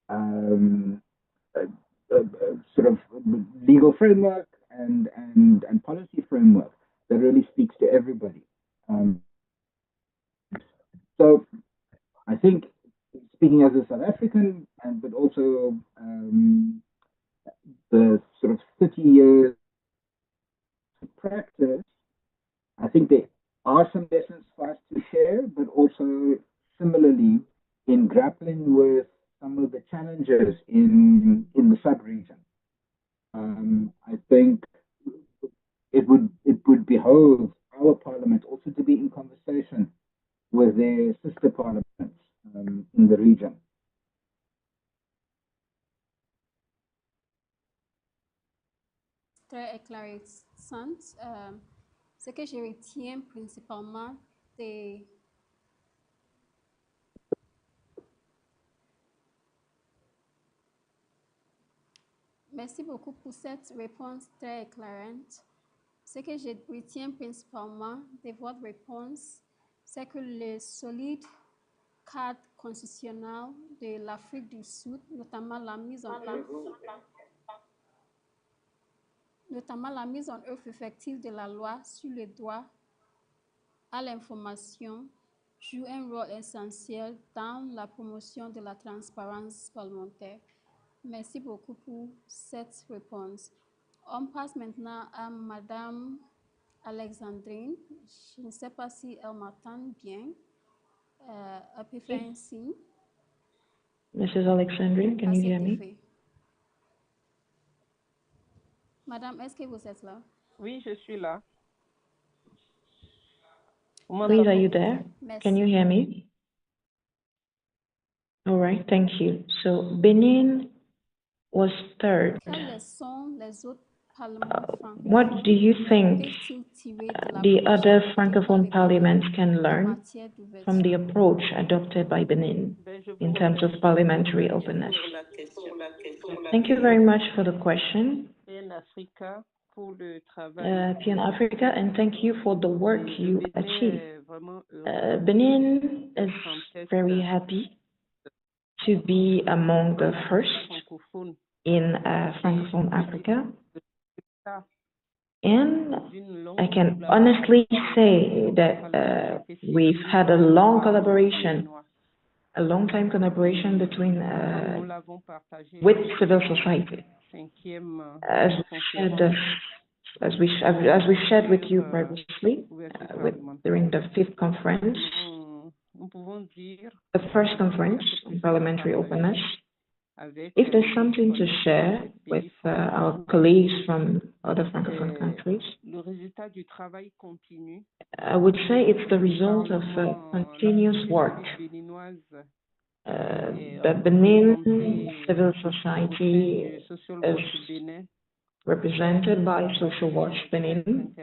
um, sort of legal framework and policy framework that really speaks to everybody. So I think, speaking as a South African, and but also the sort of 30 years of practice, I think there are some lessons for us to share, but also similarly in grappling with some of the challenges in the sub-region. I think it would behove our parliament also to be in conversation with their sister parliaments in the region. Très éclairissant. Ce que je retiens principalement, c'est merci beaucoup pour cette réponse très éclairante. Ce que je retiens principalement de votre réponse, c'est que le solide cadre constitutionnel de l'Afrique du Sud, notamment la mise en œuvre effective de la loi sur le droit à l'information, joue un rôle essentiel dans la promotion de la transparence parlementaire. Merci beaucoup pour cette réponse. On passe maintenant à Madame Alexandrine. Je ne sais pas si elle m'entend bien. Elle peut faire un signe. Mrs. Alexandrine, can you hear me? Fait. Madame, est-ce que vous êtes là? Oui, je suis là. Please, are you there? Merci. Can you hear me? All right, thank you. So Benin was third. Quelles sont les autres parlements francophones? What do you think the other francophone parliaments can learn from the approach adopted by Benin in terms of parliamentary openness? Thank you very much for the question, PN Africa, and thank you for the work you achieved. Benin is very happy to be among the first in Francophone Africa. And I can honestly say that we've had a long time collaboration between with civil society. As we shared with you previously during the fifth conference, the first conference on parliamentary openness. If there's something to share with our colleagues from other Francophone countries, I would say it's the result of continuous work. The Benin civil society is represented by Social Watch Benin,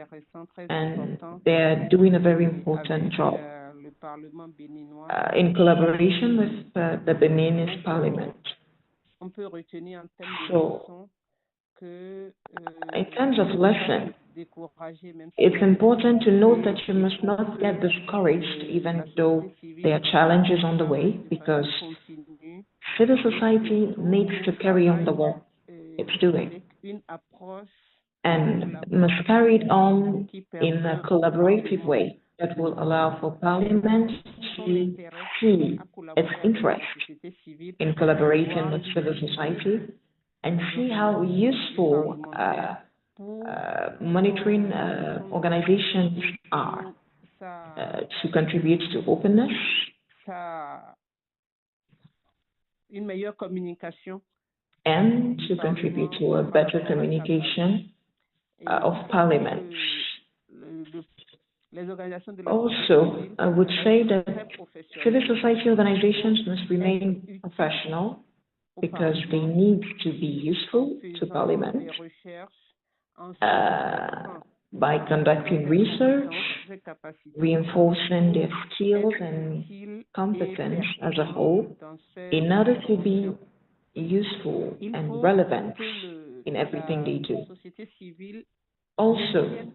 and they're doing a very important job in collaboration with the Beninese parliament. So, in terms of lesson, it's important to note that you must not get discouraged even though there are challenges on the way, because civil society needs to carry on the work it's doing and must carry it on in a collaborative way that will allow for Parliament to see its interest in collaborating with civil society and see how useful monitoring organizations are to contribute to openness, une meilleure communication and to contribute to a better communication of Parliament. Les organisations de la Also, I would say that civil society organizations must remain professional because they need to be useful to Parliament by conducting research, reinforcing their skills and competence as a whole in order to be useful and relevant in everything they do. Also,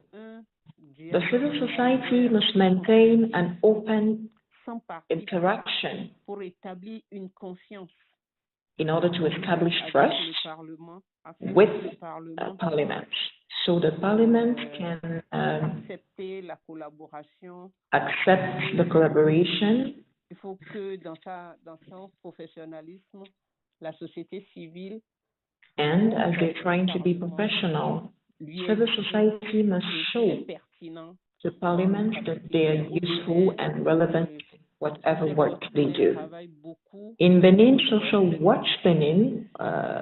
the civil society must maintain an open interaction in order to establish trust with Parliament, so the Parliament can accept the collaboration. Il faut que dans son professionnalisme, la société civile, and as they're trying to be professional, civil society must show the Parliament that they are useful and relevant in whatever work they do. In Benin, Social Watch Benin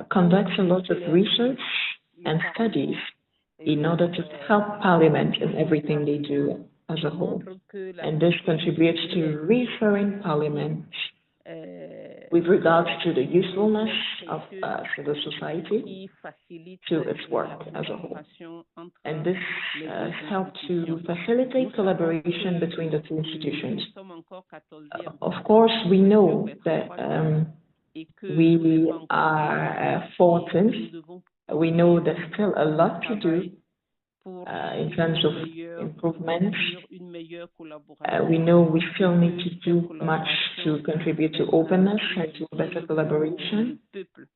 conducts a lot of research and studies in order to help Parliament in everything they do as a whole. And this contributes to reassuring Parliament with regards to the usefulness of civil society to its work as a whole. And this helps to facilitate collaboration between the two institutions. Of course, we know that we are 14. We know there's still a lot to do in terms of improvement. We know we still need to do much to contribute to openness and to better collaboration,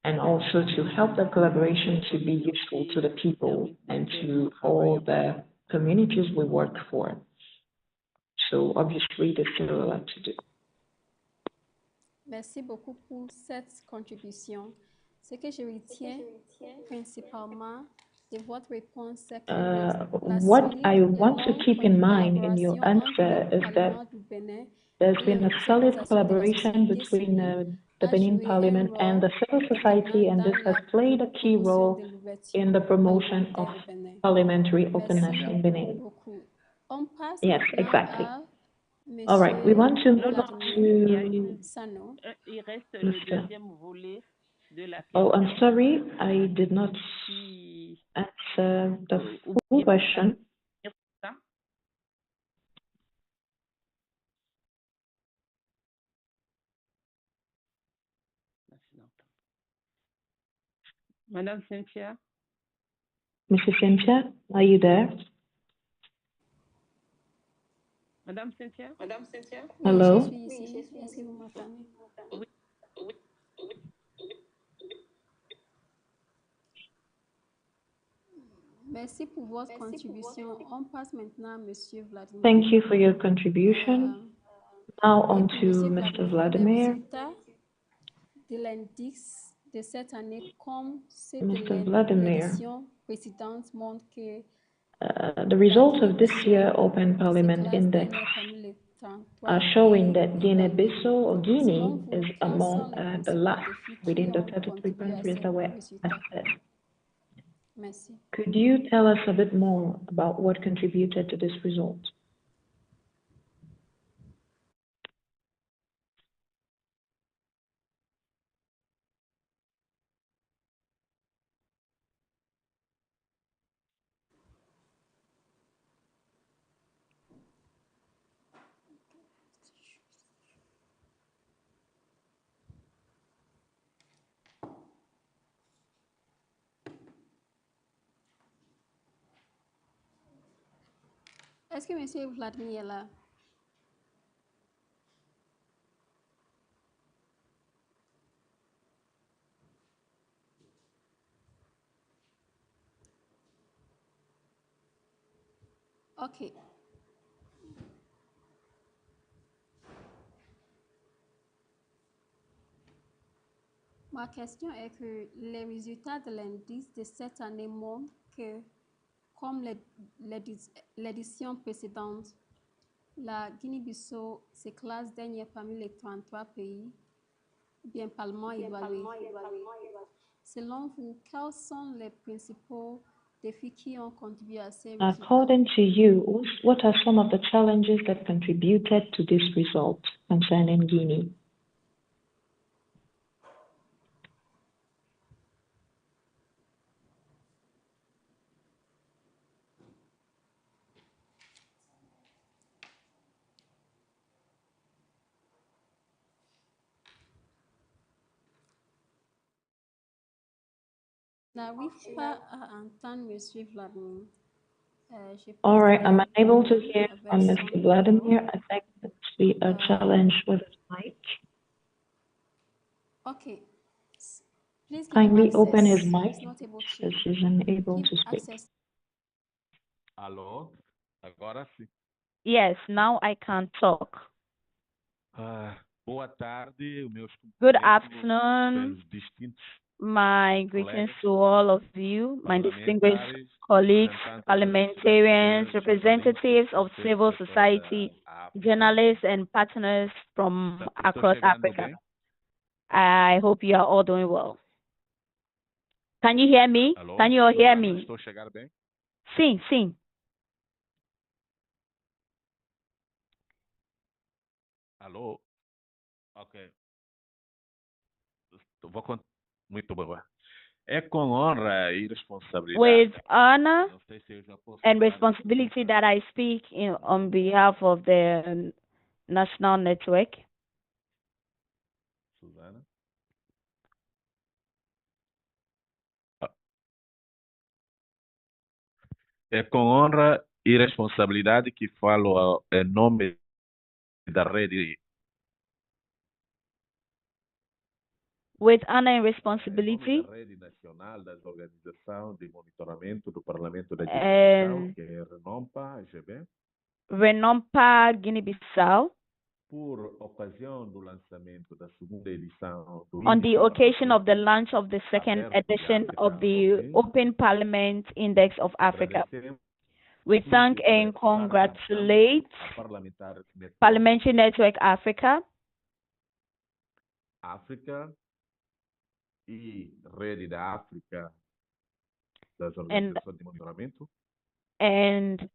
and also to help the collaboration to be useful to the people and to all the communities we work for. So obviously, there's still a lot to do. Merci beaucoup pour cette contribution. Ce que je retiens principalement de votre réponse, c'est que what I want to keep in mind in your answer is that there's been a solid collaboration between the Benin Parliament and the civil society, and this has played a key role in the promotion of parliamentary openness in Benin. Yes, exactly. All right, we want to move on to Oh, I'm sorry, I did not answer the full question. Madame Cynthia? Mrs. Cynthia, are you there? Madame Cynthia? Hello? Oui, je suis ici. Est-ce que vous m'entendez? Oui. Merci pour votre contribution. On passe maintenant à Monsieur Vladimir. Thank you for your contribution. Now on to Mr. Vladimir. De l'index de cette année comme ceux Mr. de Vladimir. l'édition précédente montrent que The results of this year's Open Parliament Index are showing that Guinea-Bissau or Guinea is among the last within the 33 countries that were assessed. Merci. Could you tell us a bit more about what contributed to this result? Est-ce que Monsieur Vladimir est là? OK. Ma question est que les résultats de l'indice de cette année montrent que, comme l'édition précédente, La Guinée-Bissau se classe dernière parmi les 33 pays bien parlement évalués. Selon vous, quels sont les principaux défis qui ont contribué à ces résultats? According to you, what are some of the challenges that contributed to this result concerning Guinea? N'arrive pas à entendre Monsieur Vladimir. All right, I'm unable to hear from avec Mr. son Vladimir. micro. I think that's be a challenge with his mic. Okay. Please give him Kindly access. open his mic He's not able to because he's unable give to speak. access. Alô? Agora sim. Yes, now I can talk. Boa tarde, meus Good cumprimentos afternoon. pelos distintos My greetings to all of you, my distinguished parlamentares, colleagues, representantes da parliamentarians, sociedade civil, representatives jornalistas, of terceiro civil setor society, da África. journalists, and partners from Estou across chegando Africa. bem? I hope you are all doing well. Can you hear me? Alô? Can you all hear Suzana, me? estou chegando bem? Sim, sim. Alô? Ok. Muito boa. É com honra e responsabilidade. With honor Não sei se eu já posso and falar responsibility that I speak on behalf of the national network. Suzana. É com honra e responsabilidade que falo em nome da rede. With honor and Em nome responsibility da rede nacional das organizações de monitoramento do Parlamento da Guiné-Bissau, que é RENOMPA, GB, Renompa Guinea-Bissau, por ocasião do lançamento da segunda edição do on the Índice occasion of the Parlamento launch of the second Aberto de edition África, of the Open Parliament Index of Africa. agradecemos We thank and pela congratulate participação a Parlamentares Network Parliamentary Network Africa África e Rede da África das and Organizações de Monitoramento,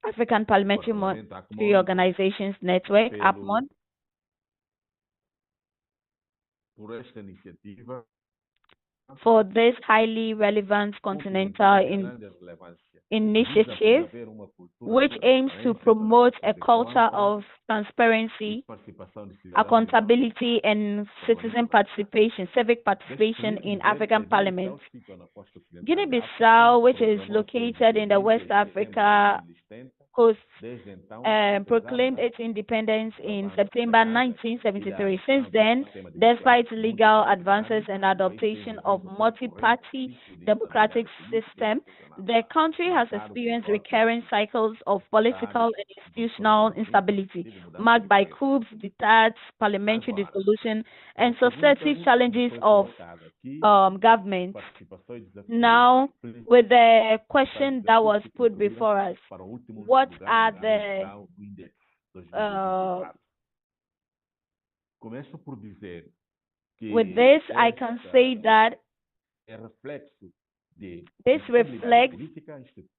African Parliamentary Parlamento Monitoring ACMON, Organizations Network, pelo, APMON, por esta iniciativa for this highly relevant continental de grande relevância, visa initiative, promover uma cultura which de aims to transparência, promote a participação culture ampla of transparency, e participação de cidadãos accountability, and citizen participation, civic participation in African Parliament. Guinea-Bissau, which is located in the West Africa coast, proclaimed its independence in September 1973. Since then, despite legal advances and adoption of multi-party democratic system, the country has experienced recurring cycles of political and institutional instability, marked by coups, dictats, parliamentary dissolution, and successive challenges of government. Now, with the question that was put before us, what are the with this, I can say that this reflects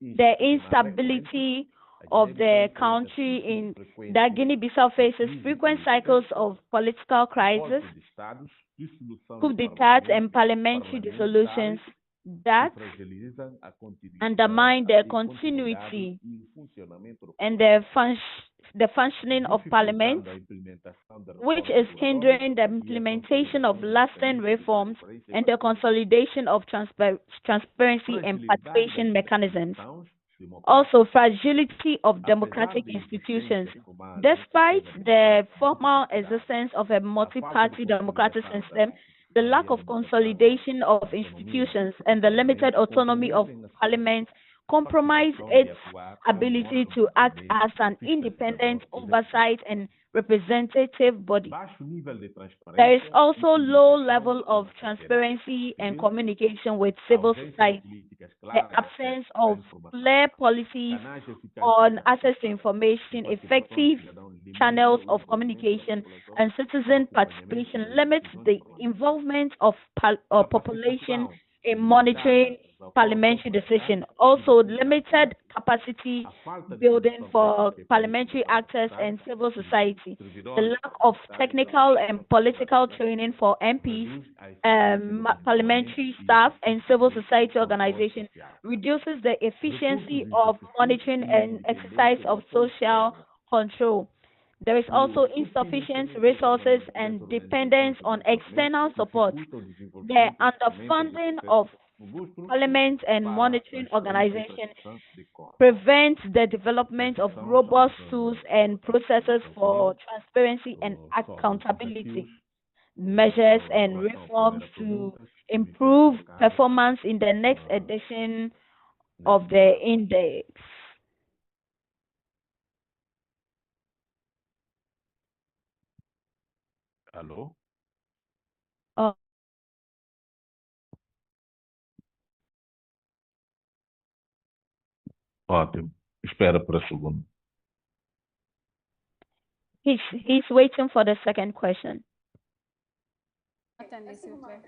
the instability of the country in that Guinea-Bissau faces frequent cycles of political crisis, coup d'etat, and parliamentary dissolutions that undermine the continuity and the functioning of parliament, which is hindering the implementation of lasting reforms and the consolidation of transparency and participation mechanisms. Also, fragility of democratic institutions. Despite the formal existence of a multi-party democratic system, the lack of consolidation of institutions and the limited autonomy of parliament compromise its ability to act as an independent oversight and representative body. There is also low level of transparency and communication with civil society, the absence of clear policies on access to information, effective channels of communication, and citizen participation limits the involvement of population in monitoring parliamentary decision. Also, limited capacity building for parliamentary actors and civil society. The lack of technical and political training for MPs, parliamentary staff, and civil society organizations reduces the efficiency of monitoring and exercise of social control. There is also insufficient resources and dependence on external support. The underfunding of parliament and monitoring organizations prevents the development of robust tools and processes for transparency and accountability measures and reforms to improve performance in the next edition of the index. Alô? Oh, Ótimo. Espera por a segunda. he's waiting for the second question. Attendez, s'il vous plaît.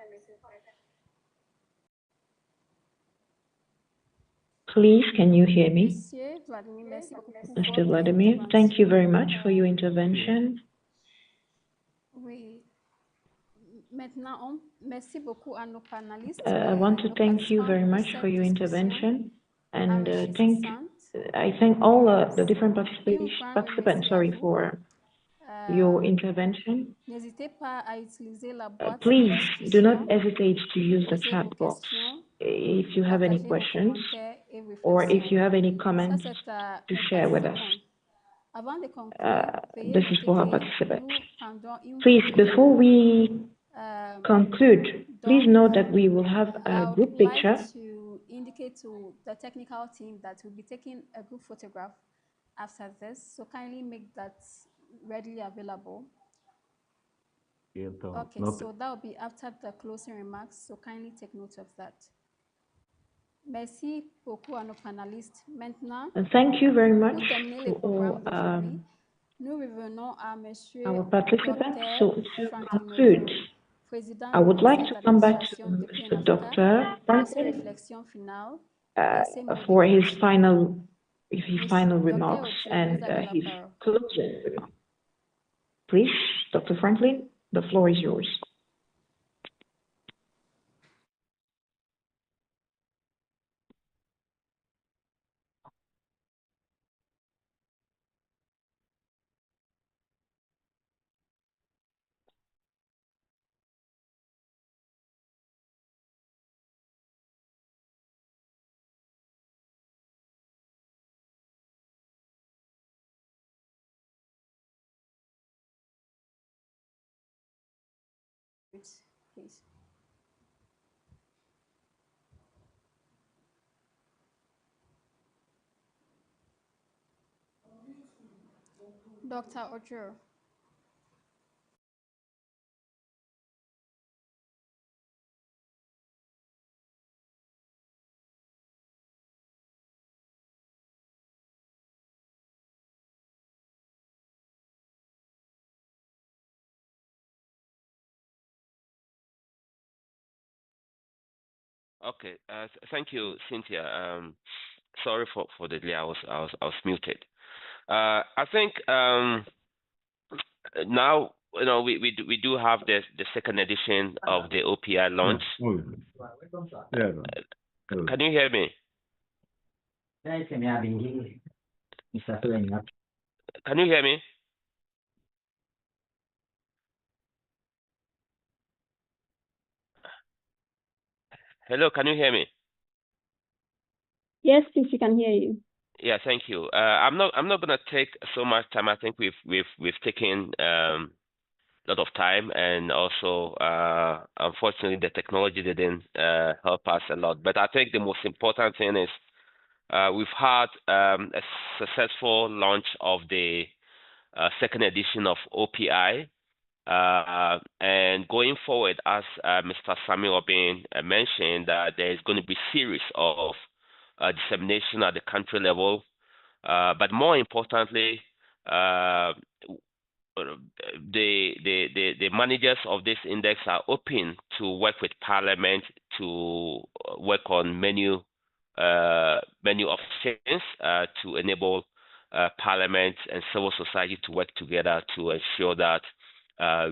Please, can you hear me? Monsieur Vladimir, merci beaucoup pour Mr. votre Vladimir, thank you very much for your intervention. intervention. Oui. Maintenant, merci beaucoup à nos panélistes. I want to nos thank you participants very pour much cette for your discussion intervention, and enrichissante. I thank all the different Une grande participants, remercie à vous. for your intervention. N'hésitez pas à utiliser la boîte de Please do not discussion, hesitate to use the poser chat vos box questions, if you have any partager vos questions commentaires et or if you réflexions. have any Ça, comments c'est to nos share with us. participants. Avant de conclure, veuillez This is noter for our que participants. nous prendrons une Please, photo de before groupe. we Um, conclude, please donc, note that we will have I a would group like picture. to indicate to the technical team that we'll be taking a group photograph after this, so kindly make that readily available. Então, Okay, so that will be after the closing remarks, so kindly take note of that. Merci beaucoup à nos panélistes. Maintenant, And thank you very much pour terminer le to all programme d'aujourd'hui, nous revenons à Monsieur our participants. Dr. So to Franklin conclude, Ojo, président I du would like conseil to come back to d'administration de Mr. PNAFCA, Dr. pour ses Franklin réflexions finales et ses mots de for his clôture. final Dr. remarks Ojo, and vous avez la his parole. closing remarks. Please, Dr. Franklin, the floor is yours. Please. Dr. Ojo. Okay. Thank you, Cynthia. Sorry for the delay. I was muted. I think now we do have the second edition of the OPI launch. Can you hear me? Can you hear me? Hello, can you hear me? Yes, please, we can hear you. Yeah, thank you. I'm not gonna take so much time. I think we've taken a lot of time, and also unfortunately the technology didn't help us a lot. But I think the most important thing is we've had a successful launch of the second edition of OPI. And going forward, as Mr. Samuel Obin mentioned, there is going to be series of dissemination at the country level. But more importantly, uh, the managers of this index are open to work with Parliament to work on menu options to enable Parliament and civil society to work together to ensure that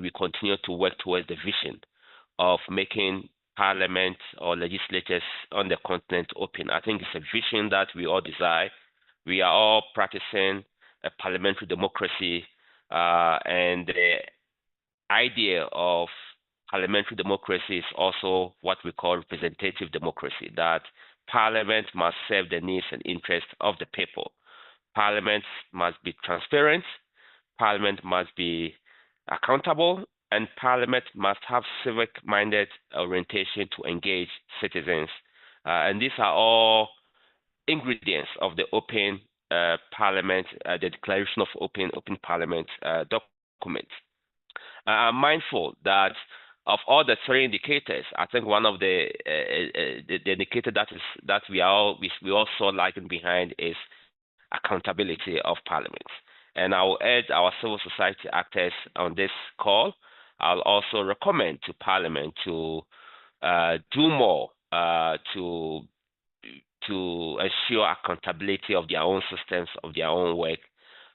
we continue to work towards the vision of making Parliament or legislatures on the continent open. I think it's a vision that we all desire. We are all practicing a parliamentary democracy, and the idea of parliamentary democracy is also what we call representative democracy, that Parliament must serve the needs and interests of the people. Parliament must be transparent, Parliament must be accountable, and Parliament must have civic-minded orientation to engage citizens. And these are all ingredients of the Open Parliament, the Declaration of Open Parliament document. I'm mindful that of all the three indicators, I think one of the indicator that we also lagging behind is accountability of Parliament. And I will urge our civil society actors on this call. I'll also recommend to Parliament to do more to ensure accountability of their own systems, of their own work,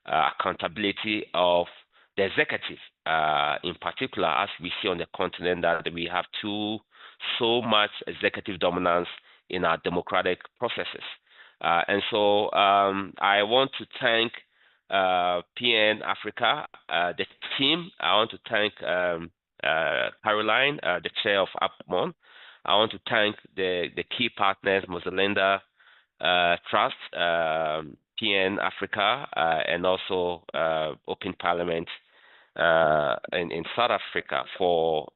accountability of the executive, in particular, as we see on the continent that we have so much executive dominance in our democratic processes. And so I want to thank PN Africa, the team. I want to thank Caroline, the chair of APMON. I want to thank the key partners, Mosalinda Trust, PN Africa, and also Open Parliament in South Africa for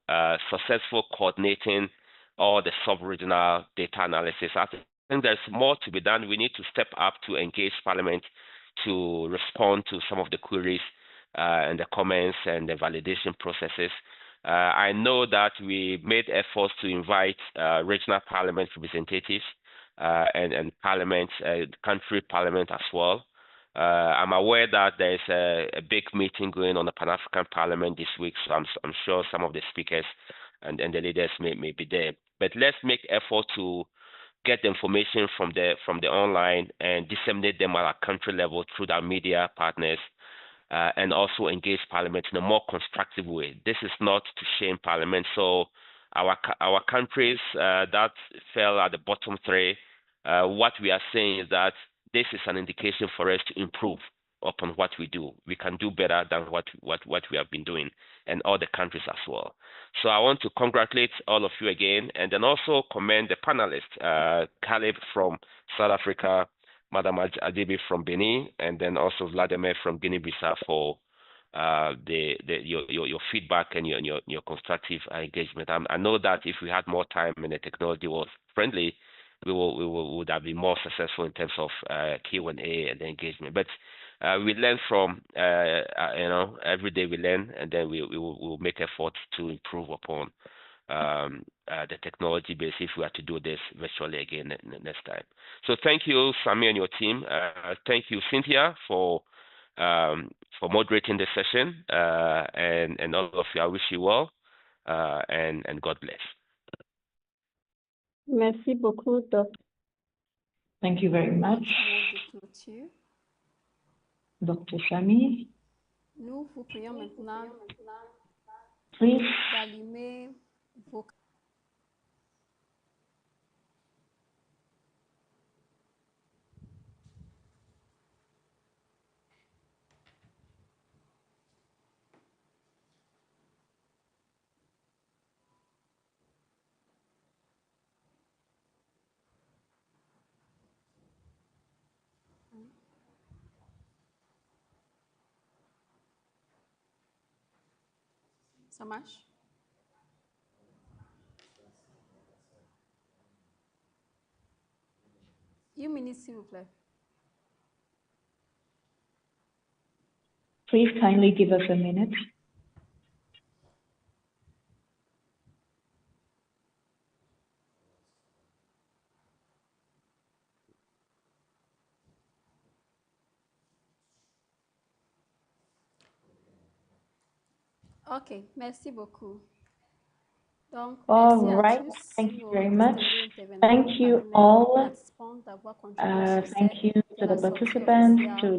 successful coordinating all the sub-regional data analysis. I think there's more to be done. We need to step up to engage Parliament to respond to some of the queries and the comments and the validation processes. I know that we made efforts to invite regional parliament representatives and parliament, country parliament as well. I'm aware that there's a big meeting going on the Pan-African Parliament this week, so I'm sure some of the speakers and the leaders may be there. But let's make effort to get the information from the online and disseminate them at our country level through our media partners, and also engage Parliament in a more constructive way. This is not to shame Parliament. So our countries that fell at the bottom three, what we are saying is that this is an indication for us to improve upon what we do. We can do better than what we have been doing, and other countries as well. So I want to congratulate all of you again, and then also commend the panelists, Caleb from South Africa, Madam Adibi from Benin, and then also Vladimir from Guinea-Bissau for your feedback and your constructive engagement. I know that if we had more time and the technology was friendly, we would have been more successful in terms of Q&A and engagement. But we learn from every day we learn, and then we will make efforts to improve upon the technology base if we are to do this virtually again next time. So thank you, Sami, and your team. Thank you, Cynthia, for moderating the session, and all of you. I wish you well, and God bless. Merci beaucoup, Doc. Thank you very much, Dr. Sami. Nous vous prions maintenant Please d'allumer vos Ça marche? Une minute, s'il vous plaît. Please kindly give us a minute. OK, merci beaucoup. Donc, All merci à right. tous Thank you nos very much. distingués intervenants, Thank you partenaires et all. participants d'avoir contribué à ce Thank succès you de to la the sortie participants, officielle to